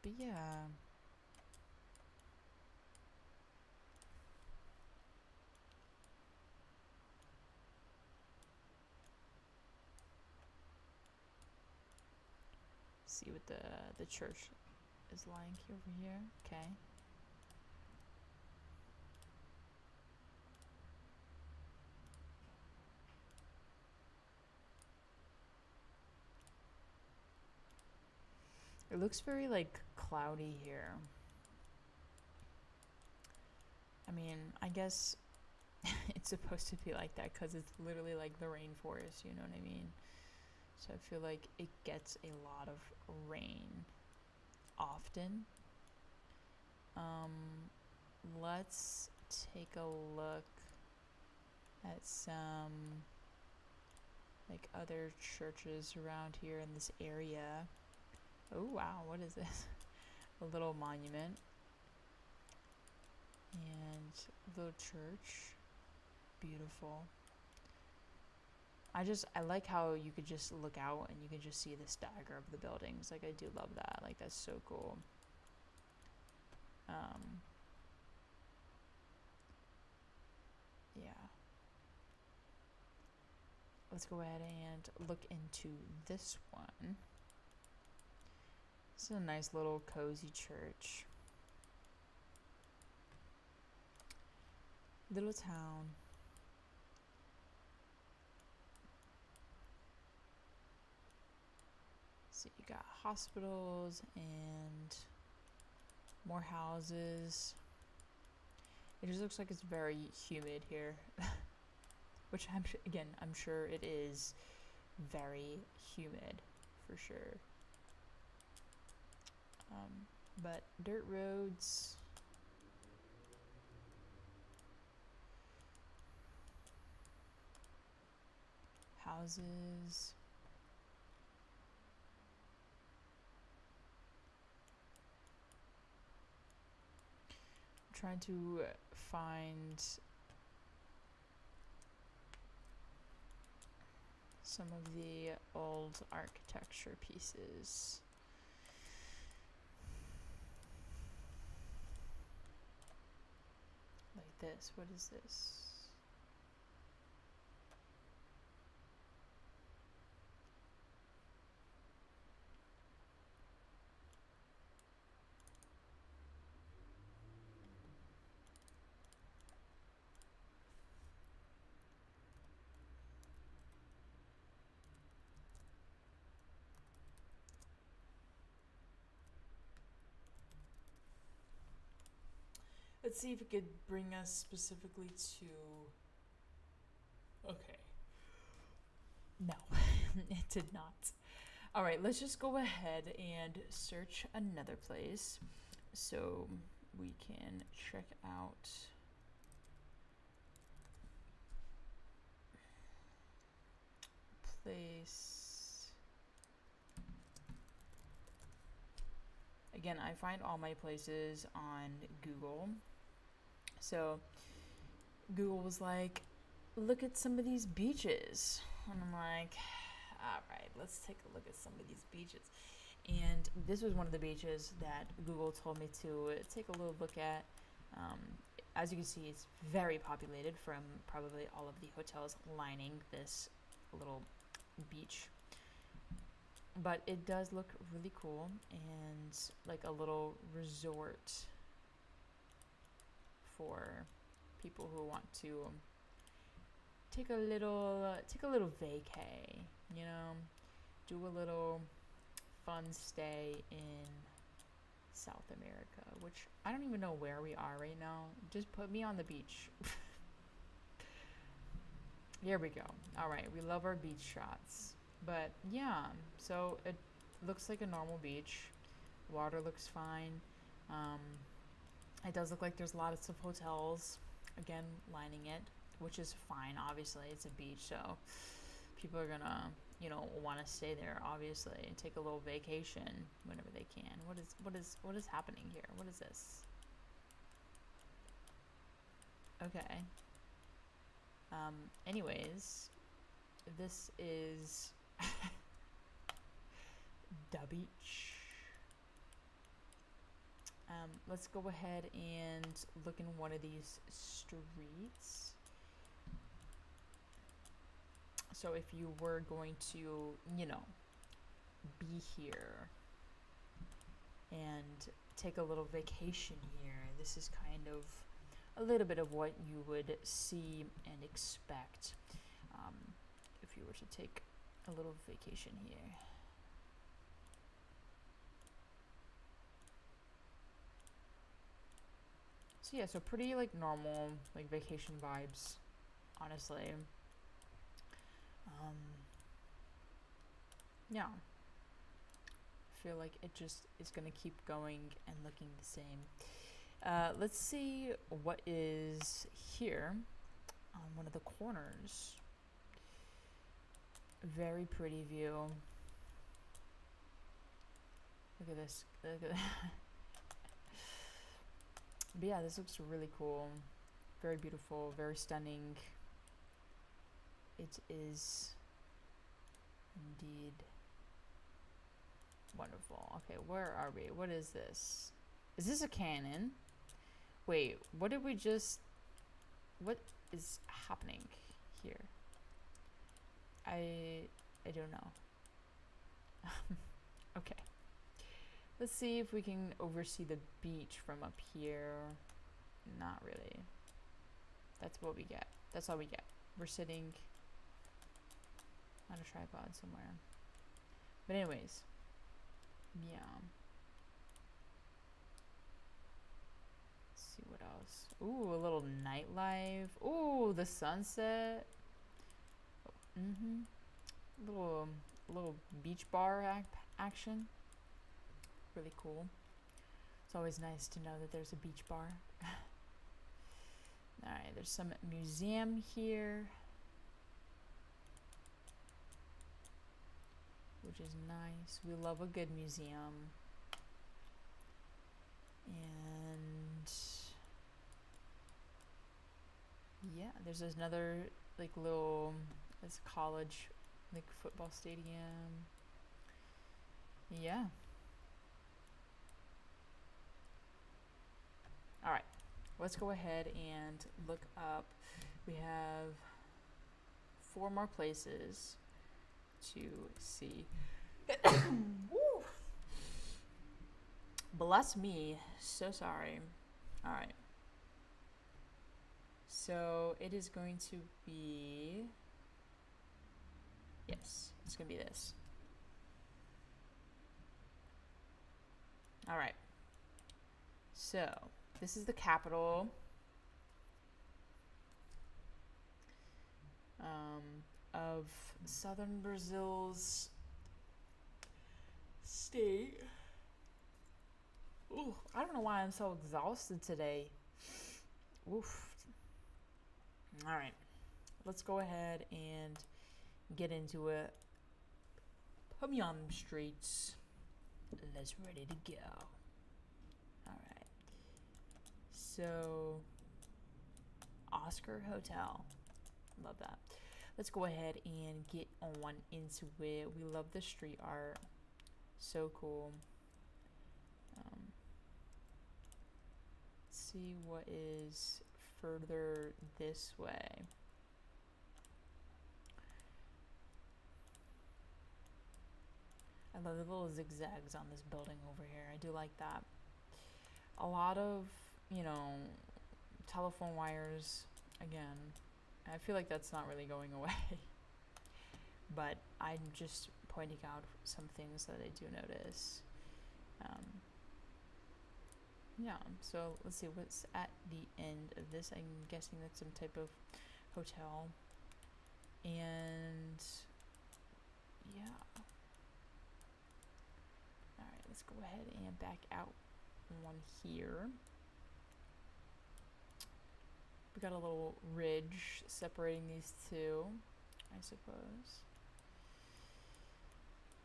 [SPEAKER 1] But yeah. See what the church is like over here. Okay. It looks very like cloudy here. I mean, I guess it's supposed to be like that because it's literally like the rainforest, you know what I mean? So I feel like it gets a lot of rain often. Let's take a look at some like other churches around here in this area. Oh wow, what is this? A little monument and a little church. Beautiful. I like how you could just look out and you can just see the stagger of the buildings. Like, I do love that. Like, that's so cool. Yeah. Let's go ahead and look into this one. This is a nice little cozy church. Little town. So you got hospitals and more houses. It just looks like it's very humid here. Which I'm sure it is very humid for sure. But dirt roads. Houses. I'm trying to find some of the old architecture pieces. Like this. What is this? Let's see if it could bring us specifically to... Okay. No, it did not. All right, let's just go ahead and search another place so we can check out place. Again, I find all my places on Google. So Google was like, look at some of these beaches. And I'm like, all right, let's take a look at some of these beaches. And this was one of the beaches that Google told me to take a little look at. As you can see, it's very populated from probably all of the hotels lining this little beach. But it does look really cool and like a little resort for people who want to take a little vacay, you know, do a little fun stay in South America, which I don't even know where we are right now. Just put me on the beach. Here we go. All right, we love our beach shots. But yeah, so it looks like a normal beach. Water looks fine. Um, it does look like there's lots of hotels, again, lining it, which is fine. Obviously, it's a beach, so people are gonna, want to stay there. Obviously, and take a little vacation whenever they can. What is happening here? What is this? Okay. Anyways, this is the beach. Let's go ahead and look in one of these streets. So if you were going to, be here and take a little vacation here, this is kind of a little bit of what you would see and expect if you were to take a little vacation here. So yeah, so pretty like normal like vacation vibes, honestly. Yeah. I feel like it just is gonna keep going and looking the same. Let's see what is here on one of the corners. Very pretty view. Look at this. Look at that. But yeah, this looks really cool. Very beautiful, very stunning. It is indeed wonderful. Okay, where are we? What is this? Is this a cannon? Wait, what did we just... What is happening here? I don't know. Okay. Let's see if we can oversee the beach from up here. Not really. That's what we get. That's all we get. We're sitting on a tripod somewhere. But anyways, yeah. Let's see what else. Ooh, a little nightlife. Ooh, the sunset. Little beach bar action. Really cool. It's always nice to know that there's a beach bar. Alright, there's some museum here, which is nice. We love a good museum. And yeah, there's another like little, it's a college like football stadium. Yeah. All right, let's go ahead and look up. We have 4 more places to see. Bless me, so sorry. All right. So it is going to be, yes, it's gonna be this. All right. So this is the capital of southern Brazil's state. Ooh, I don't know why I'm so exhausted today. Oof. All right, let's go ahead and get into it. Put me on the streets. Let's ready to go. All right. So, Oscar Hotel. Love that. Let's go ahead and get on into it. We love the street art. So cool. See what is further this way. I I love the little zigzags on this building over here. I do like that. A lot of, you know, telephone wires. Again, I feel like that's not really going away. But I'm just pointing out some things that I do notice. Yeah, so let's see what's at the end of this. I'm guessing that's some type of hotel. And yeah. Alright, let's go ahead and back out one here. We got a little ridge separating these two, I suppose.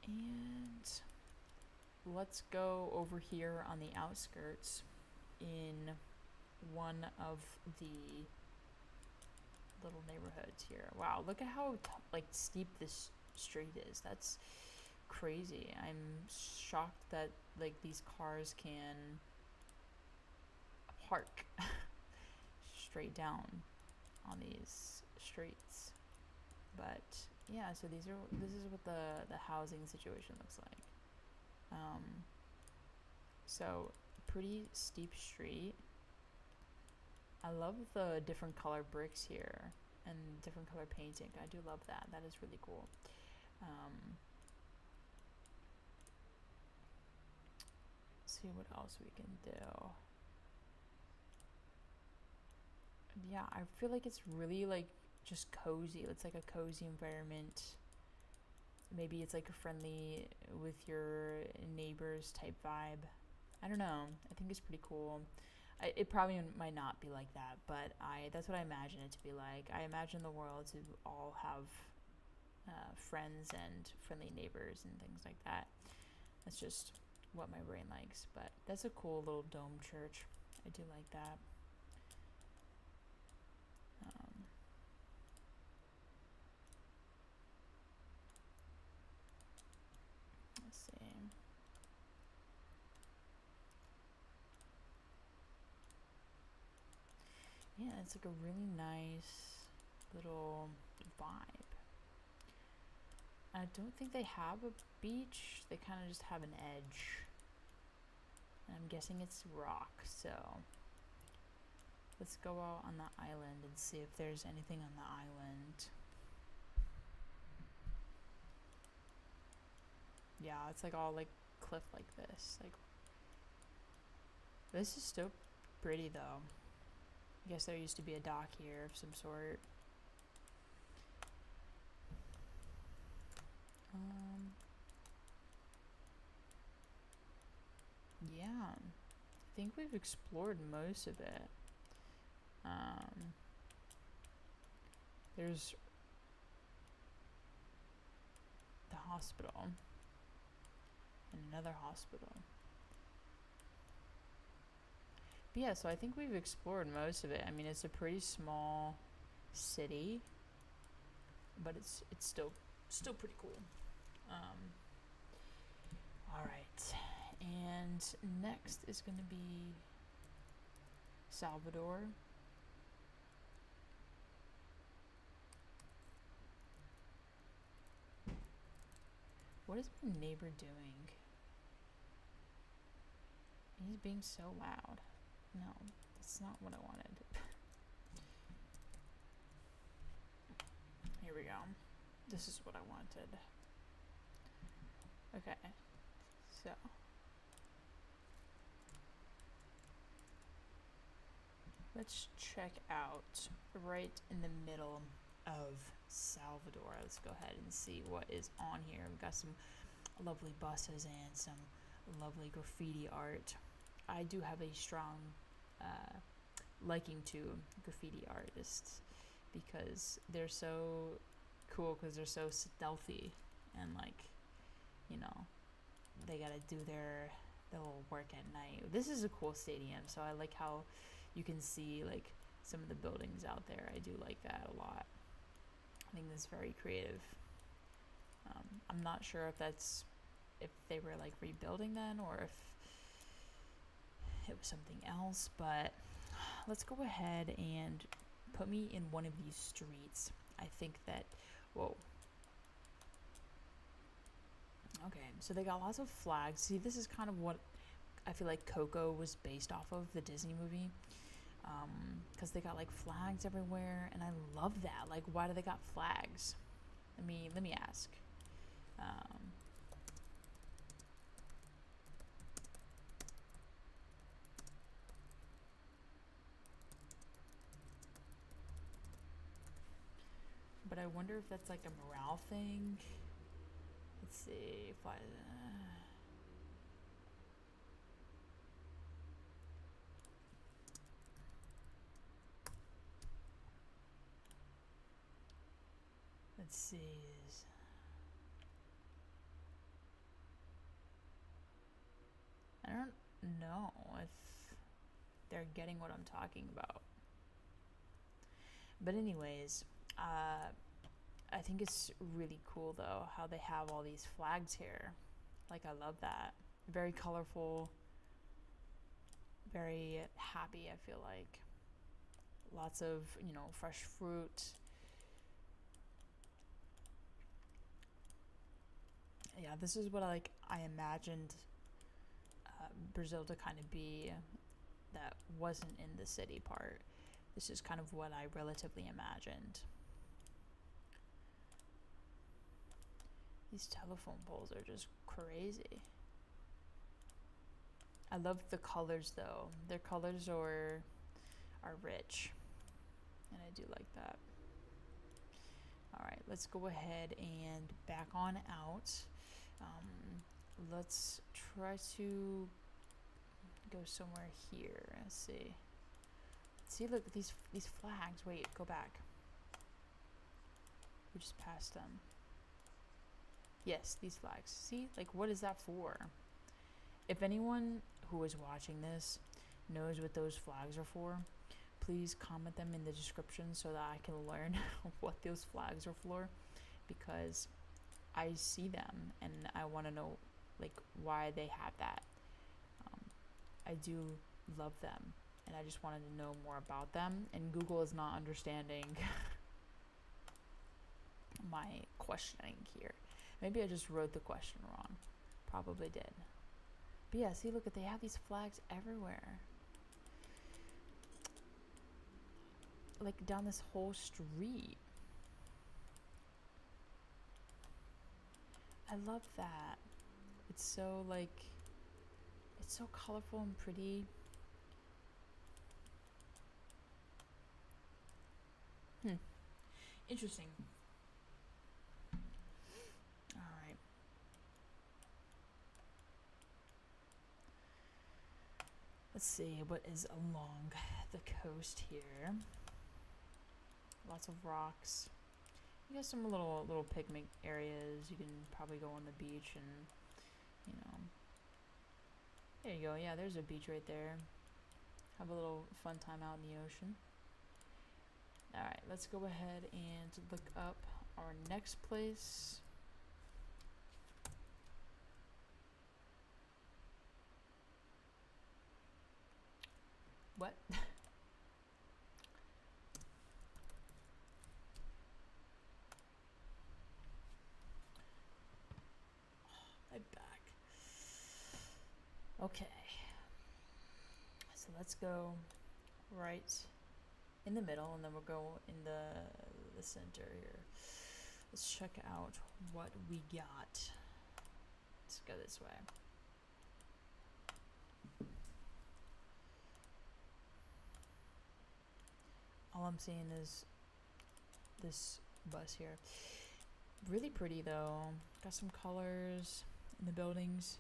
[SPEAKER 1] And let's go over here on the outskirts in one of the little neighborhoods here. Wow, look at how like steep this street is. That's crazy. I'm shocked that like these cars can park straight down on these streets. But yeah, so this is what the housing situation looks like. So pretty steep street. I love the different color bricks here and different color painting. I do love that. That is really cool. See what else we can do. Yeah, I feel like it's really like just cozy. It's like a cozy environment. Maybe it's like a friendly with your neighbors type vibe. I don't know. I think it's pretty cool. It probably might not be like that, but that's what I imagine it to be like. I imagine the world to all have friends and friendly neighbors and things like that. That's just what my brain likes. But that's a cool little dome church. I do like that. Let's see. Yeah, it's like a really nice little vibe. I don't think they have a beach. They kind of just have an edge. And I'm guessing it's rock, so let's go out on the island and see if there's anything on the island. Yeah, it's like all like cliff like this. Like, this is still pretty though. I guess there used to be a dock here of some sort. Yeah, I think we've explored most of it. There's the hospital and another hospital. But yeah, so I think we've explored most of it. I mean, it's a pretty small city, but it's still pretty cool. All right, and next is going to be Salvador. What is my neighbor doing? He's being so loud. No, that's not what I wanted. Here we go. This is what I wanted. Okay, so let's check out right in the middle of Salvador. Let's go ahead and see what is on here. We've got some lovely buses and some lovely graffiti art. I do have a strong liking to graffiti artists because they're so cool, because they're so stealthy and like, you know, they gotta do their little work at night. This is a cool stadium, so I like how you can see like some of the buildings out there. I do like that a lot. I think that's very creative. I'm not sure if they were like rebuilding then or if it was something else, but let's go ahead and put me in one of these streets. I think that, whoa. Okay, so they got lots of flags. See, this is kind of what I feel like Coco was based off of, the Disney movie. Because they got like flags everywhere, and I love that. Like, why do they got flags? Let me ask. But I wonder if that's like a morale thing. Let's see if I. Let's see. I don't know if they're getting what I'm talking about. But anyways, I think it's really cool though how they have all these flags here. Like, I love that. Very colorful. Very happy, I feel like. Lots of, fresh fruit. Yeah, this is what I imagined Brazil to kind of be, that wasn't in the city part. This is kind of what I relatively imagined. These telephone poles are just crazy. I love the colors though. Their colors are rich, and I do like that. All right, let's go ahead and back on out. Let's try to go somewhere here. Let's see. See, look, these flags. Wait, go back. We just passed them. Yes, these flags. See, like, what is that for? If anyone who is watching this knows what those flags are for, please comment them in the description so that I can learn what those flags are for, because I see them and I want to know like why they have that. I do love them, and I just wanted to know more about them, and Google is not understanding my questioning here. Maybe I just wrote the question wrong. Probably did. But yeah, see, look, they have these flags everywhere. Like down this whole street. I love that. It's so it's so colorful and pretty. Interesting. All right. Let's see what is along the coast here. Lots of rocks. You got some little picnic areas. You can probably go on the beach and, there you go. Yeah, there's a beach right there. Have a little fun time out in the ocean. All right, let's go ahead and look up our next place. What? My back. Okay. So let's go right in the middle, and then we'll go in the center here. Let's check out what we got. Let's go this way. All I'm seeing is this bus here. Really pretty though. Got some colors in the buildings.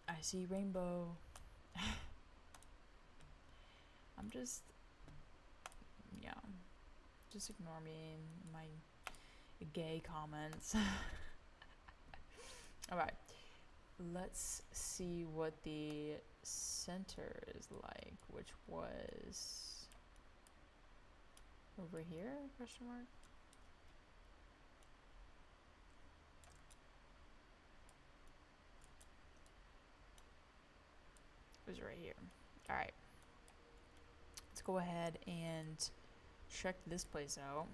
[SPEAKER 1] I see rainbow. I'm just, just ignore me and my gay comments. Alright, let's see what the center is like, which was over here, question mark? It was right here. Alright. Let's go ahead and check this place out.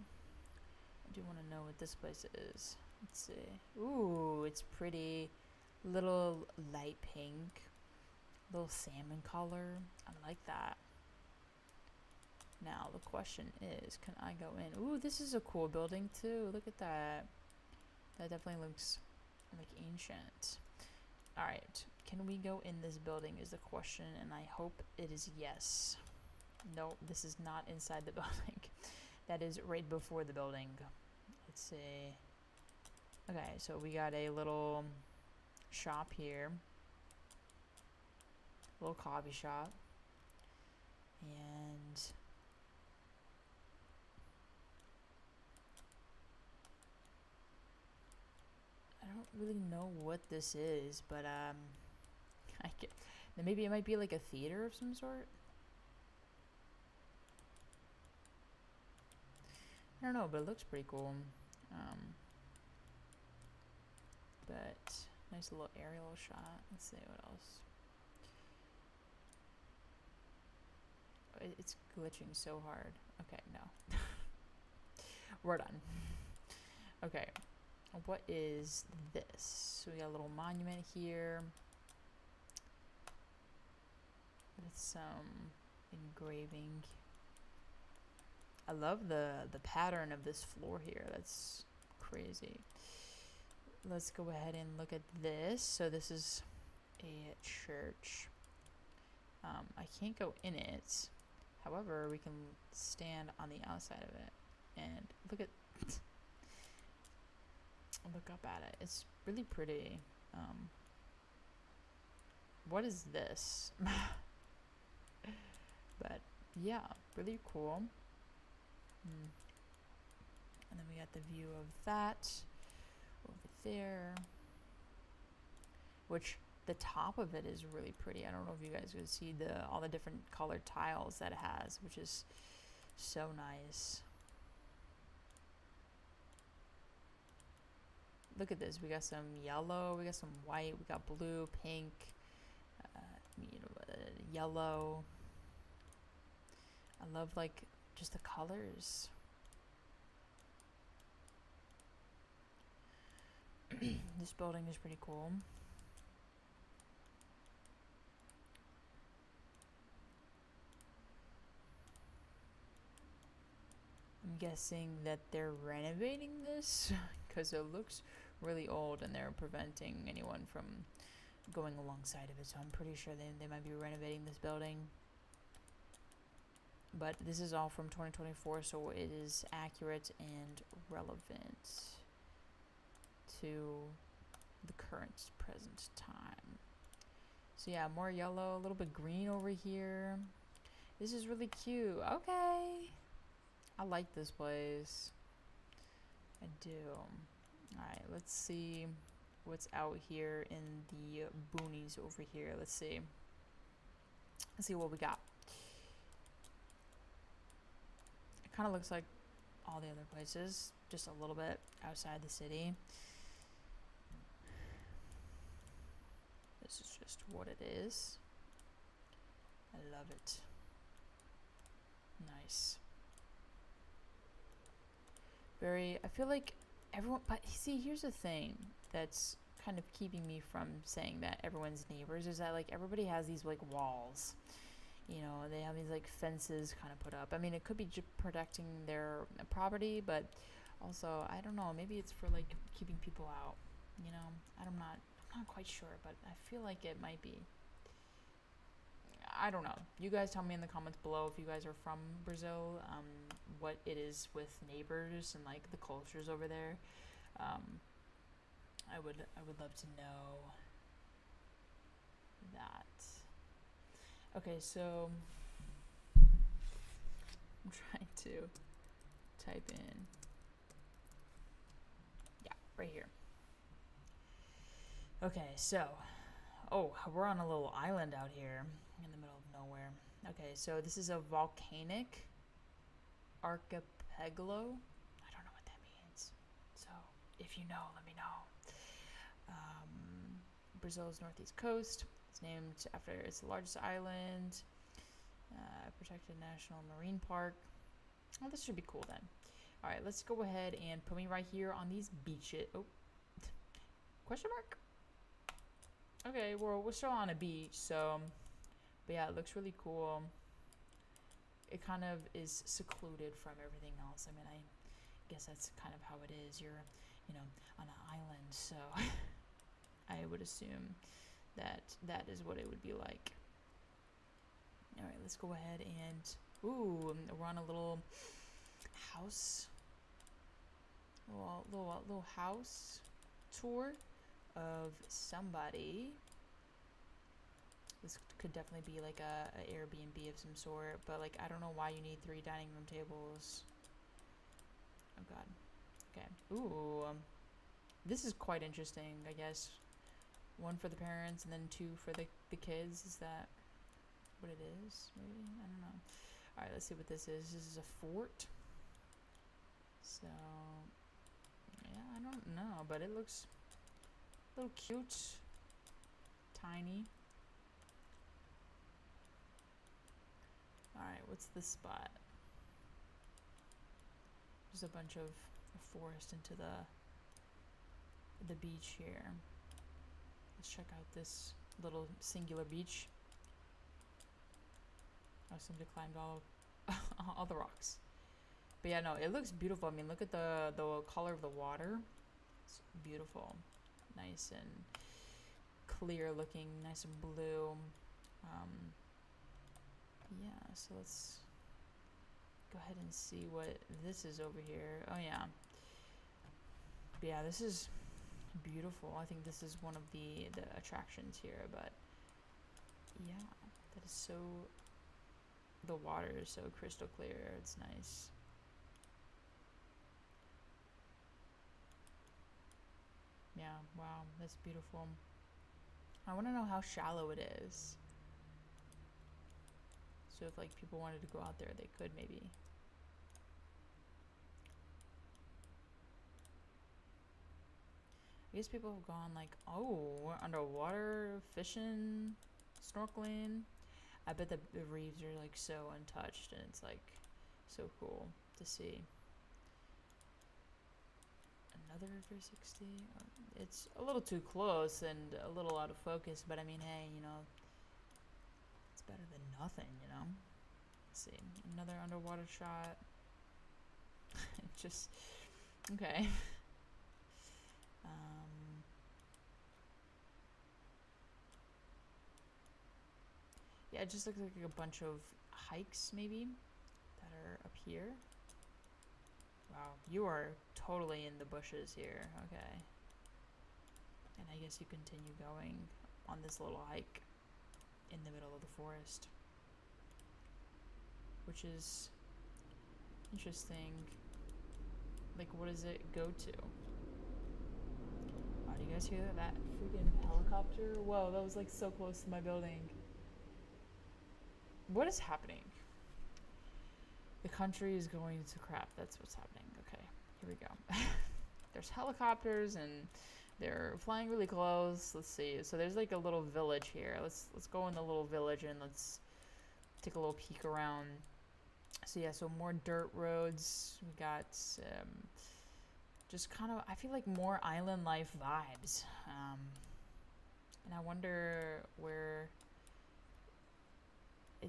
[SPEAKER 1] I do want to know what this place is. Let's see. Ooh, it's pretty. Little light pink. Little salmon color. I like that. Now the question is, can I go in? Ooh, this is a cool building too. Look at that. That definitely looks like ancient. All right, can we go in this building is the question, and I hope it is yes. No, this is not inside the building. That is right before the building. Let's see. Okay, so we got a little shop here. A little coffee shop. And I don't really know what this is, but I get, maybe it might be like a theater of some sort. I don't know, but it looks pretty cool. But nice little aerial shot. Let's see what else. It's glitching so hard. Okay, no. We're done. Okay, what is this? So we got a little monument here with some engraving. I love the pattern of this floor here. That's crazy. Let's go ahead and look at this. So this is a church. I can't go in it. However, we can stand on the outside of it and look up at it. It's really pretty. What is this? But yeah, really cool. And then we got the view of that over there, which the top of it is really pretty. I don't know if you guys could see all the different colored tiles that it has, which is so nice. Look at this. We got some yellow, we got some white, we got blue, pink, yellow. I love like just the colors. This building is pretty cool. I'm guessing that they're renovating this because it looks really old and they're preventing anyone from going alongside of it. So I'm pretty sure they might be renovating this building. But this is all from 2024, so it is accurate and relevant to the current present time. So yeah, more yellow, a little bit green over here. This is really cute. Okay. I like this place. I do. Alright, let's see what's out here in the boonies over here. Let's see what we got. It kind of looks like all the other places, just a little bit outside the city. This is just what it is. I love it. Nice. I feel like everyone, but see, here's the thing that's kind of keeping me from saying that everyone's neighbors is that like everybody has these like walls. You know, they have these like fences kind of put up. I mean, it could be protecting their property, but also, I don't know, maybe it's for like keeping people out. You know, I'm not quite sure, but I feel like it might be. I don't know. You guys tell me in the comments below if you guys are from Brazil, what it is with neighbors and like the cultures over there. I would love to know that. Okay, so I'm trying to type in. Yeah, right here. Okay, so we're on a little island out here in the middle of nowhere. Okay, so this is a volcanic archipelago. I don't know what that means. So if you know, let me know. Brazil's northeast coast. It's named after its largest island. Protected National Marine Park. Oh, this should be cool then. All right, let's go ahead and put me right here on these beaches. Oh, Question mark? Okay, well, we're still on a beach, so, but yeah, it looks really cool. It kind of is secluded from everything else. I mean, I guess that's kind of how it is. You're, on an island, so I would assume that that is what it would be like. All right, let's go ahead and, ooh, we're on a little house, little house tour of somebody. This could definitely be like a Airbnb of some sort, but like I don't know why you need 3 dining room tables. Oh god. Okay. Ooh. This is quite interesting, I guess. 1 for the parents and then 2 for the kids. Is that what it is? Maybe? I don't know. Alright, let's see what this is. This is a fort. So, yeah, I don't know, but it looks a little cute. Tiny. Alright, what's this spot? There's a bunch of forest into the beach here. Let's check out this little singular beach. Oh, somebody climbed all the rocks. But yeah, no, it looks beautiful. I mean, look at the color of the water. It's beautiful. Nice and clear looking, nice and blue. Yeah, so let's go ahead and see what this is over here. Oh yeah. But yeah, this is beautiful. I think this is one of the attractions here, but yeah, that is so, the water is so crystal clear. It's nice. Yeah, wow, that's beautiful. I want to know how shallow it is. So if like people wanted to go out there, they could maybe. I guess people have gone like, oh, we're underwater, fishing, snorkeling. I bet the reefs are like so untouched and it's like so cool to see. Another 360. It's a little too close and a little out of focus, but I mean, hey, it's better than nothing, Let's see, another underwater shot. Just okay. Yeah, it just looks like a bunch of hikes maybe that are up here. Wow, you are totally in the bushes here. Okay. And I guess you continue going on this little hike in the middle of the forest, which is interesting. Like, what does it go to? Wow, do you guys hear that freaking helicopter? Whoa, that was like so close to my building. What is happening? The country is going to crap. That's what's happening. Okay, here we go. There's helicopters and they're flying really close. Let's see. So there's like a little village here. Let's go in the little village and let's take a little peek around. So yeah, so more dirt roads. We got just kind of, I feel like more island life vibes. And I wonder where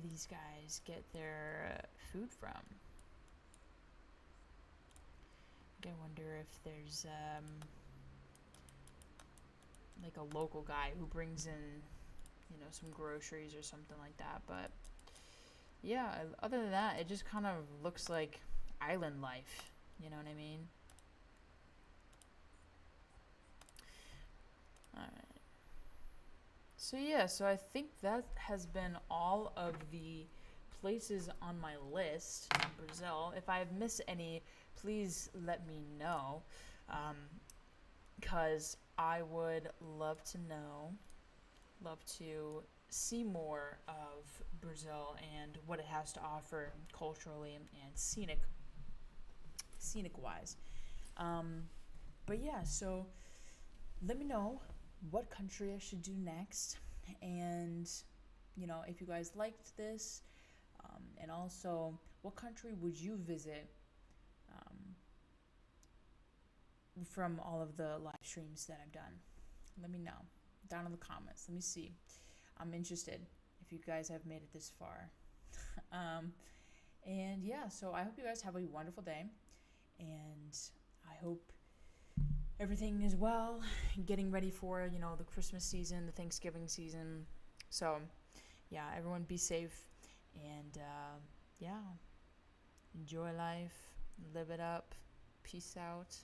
[SPEAKER 1] these guys get their food from. I wonder if there's like a local guy who brings in, some groceries or something like that. But yeah, other than that, it just kind of looks like island life. You know what I mean? Alright. So yeah, so I think that has been all of the places on my list in Brazil. If I've missed any, please let me know, because I would love to know, love to see more of Brazil and what it has to offer culturally and scenic wise. But yeah, so let me know what country I should do next, and if you guys liked this, and also what country would you visit from all of the live streams that I've done. Let me know down in the comments. Let me see. I'm interested if you guys have made it this far. And yeah, so I hope you guys have a wonderful day. And I hope everything is well, getting ready for, the Christmas season, the Thanksgiving season. So yeah, everyone be safe. And yeah, enjoy life, live it up. Peace out.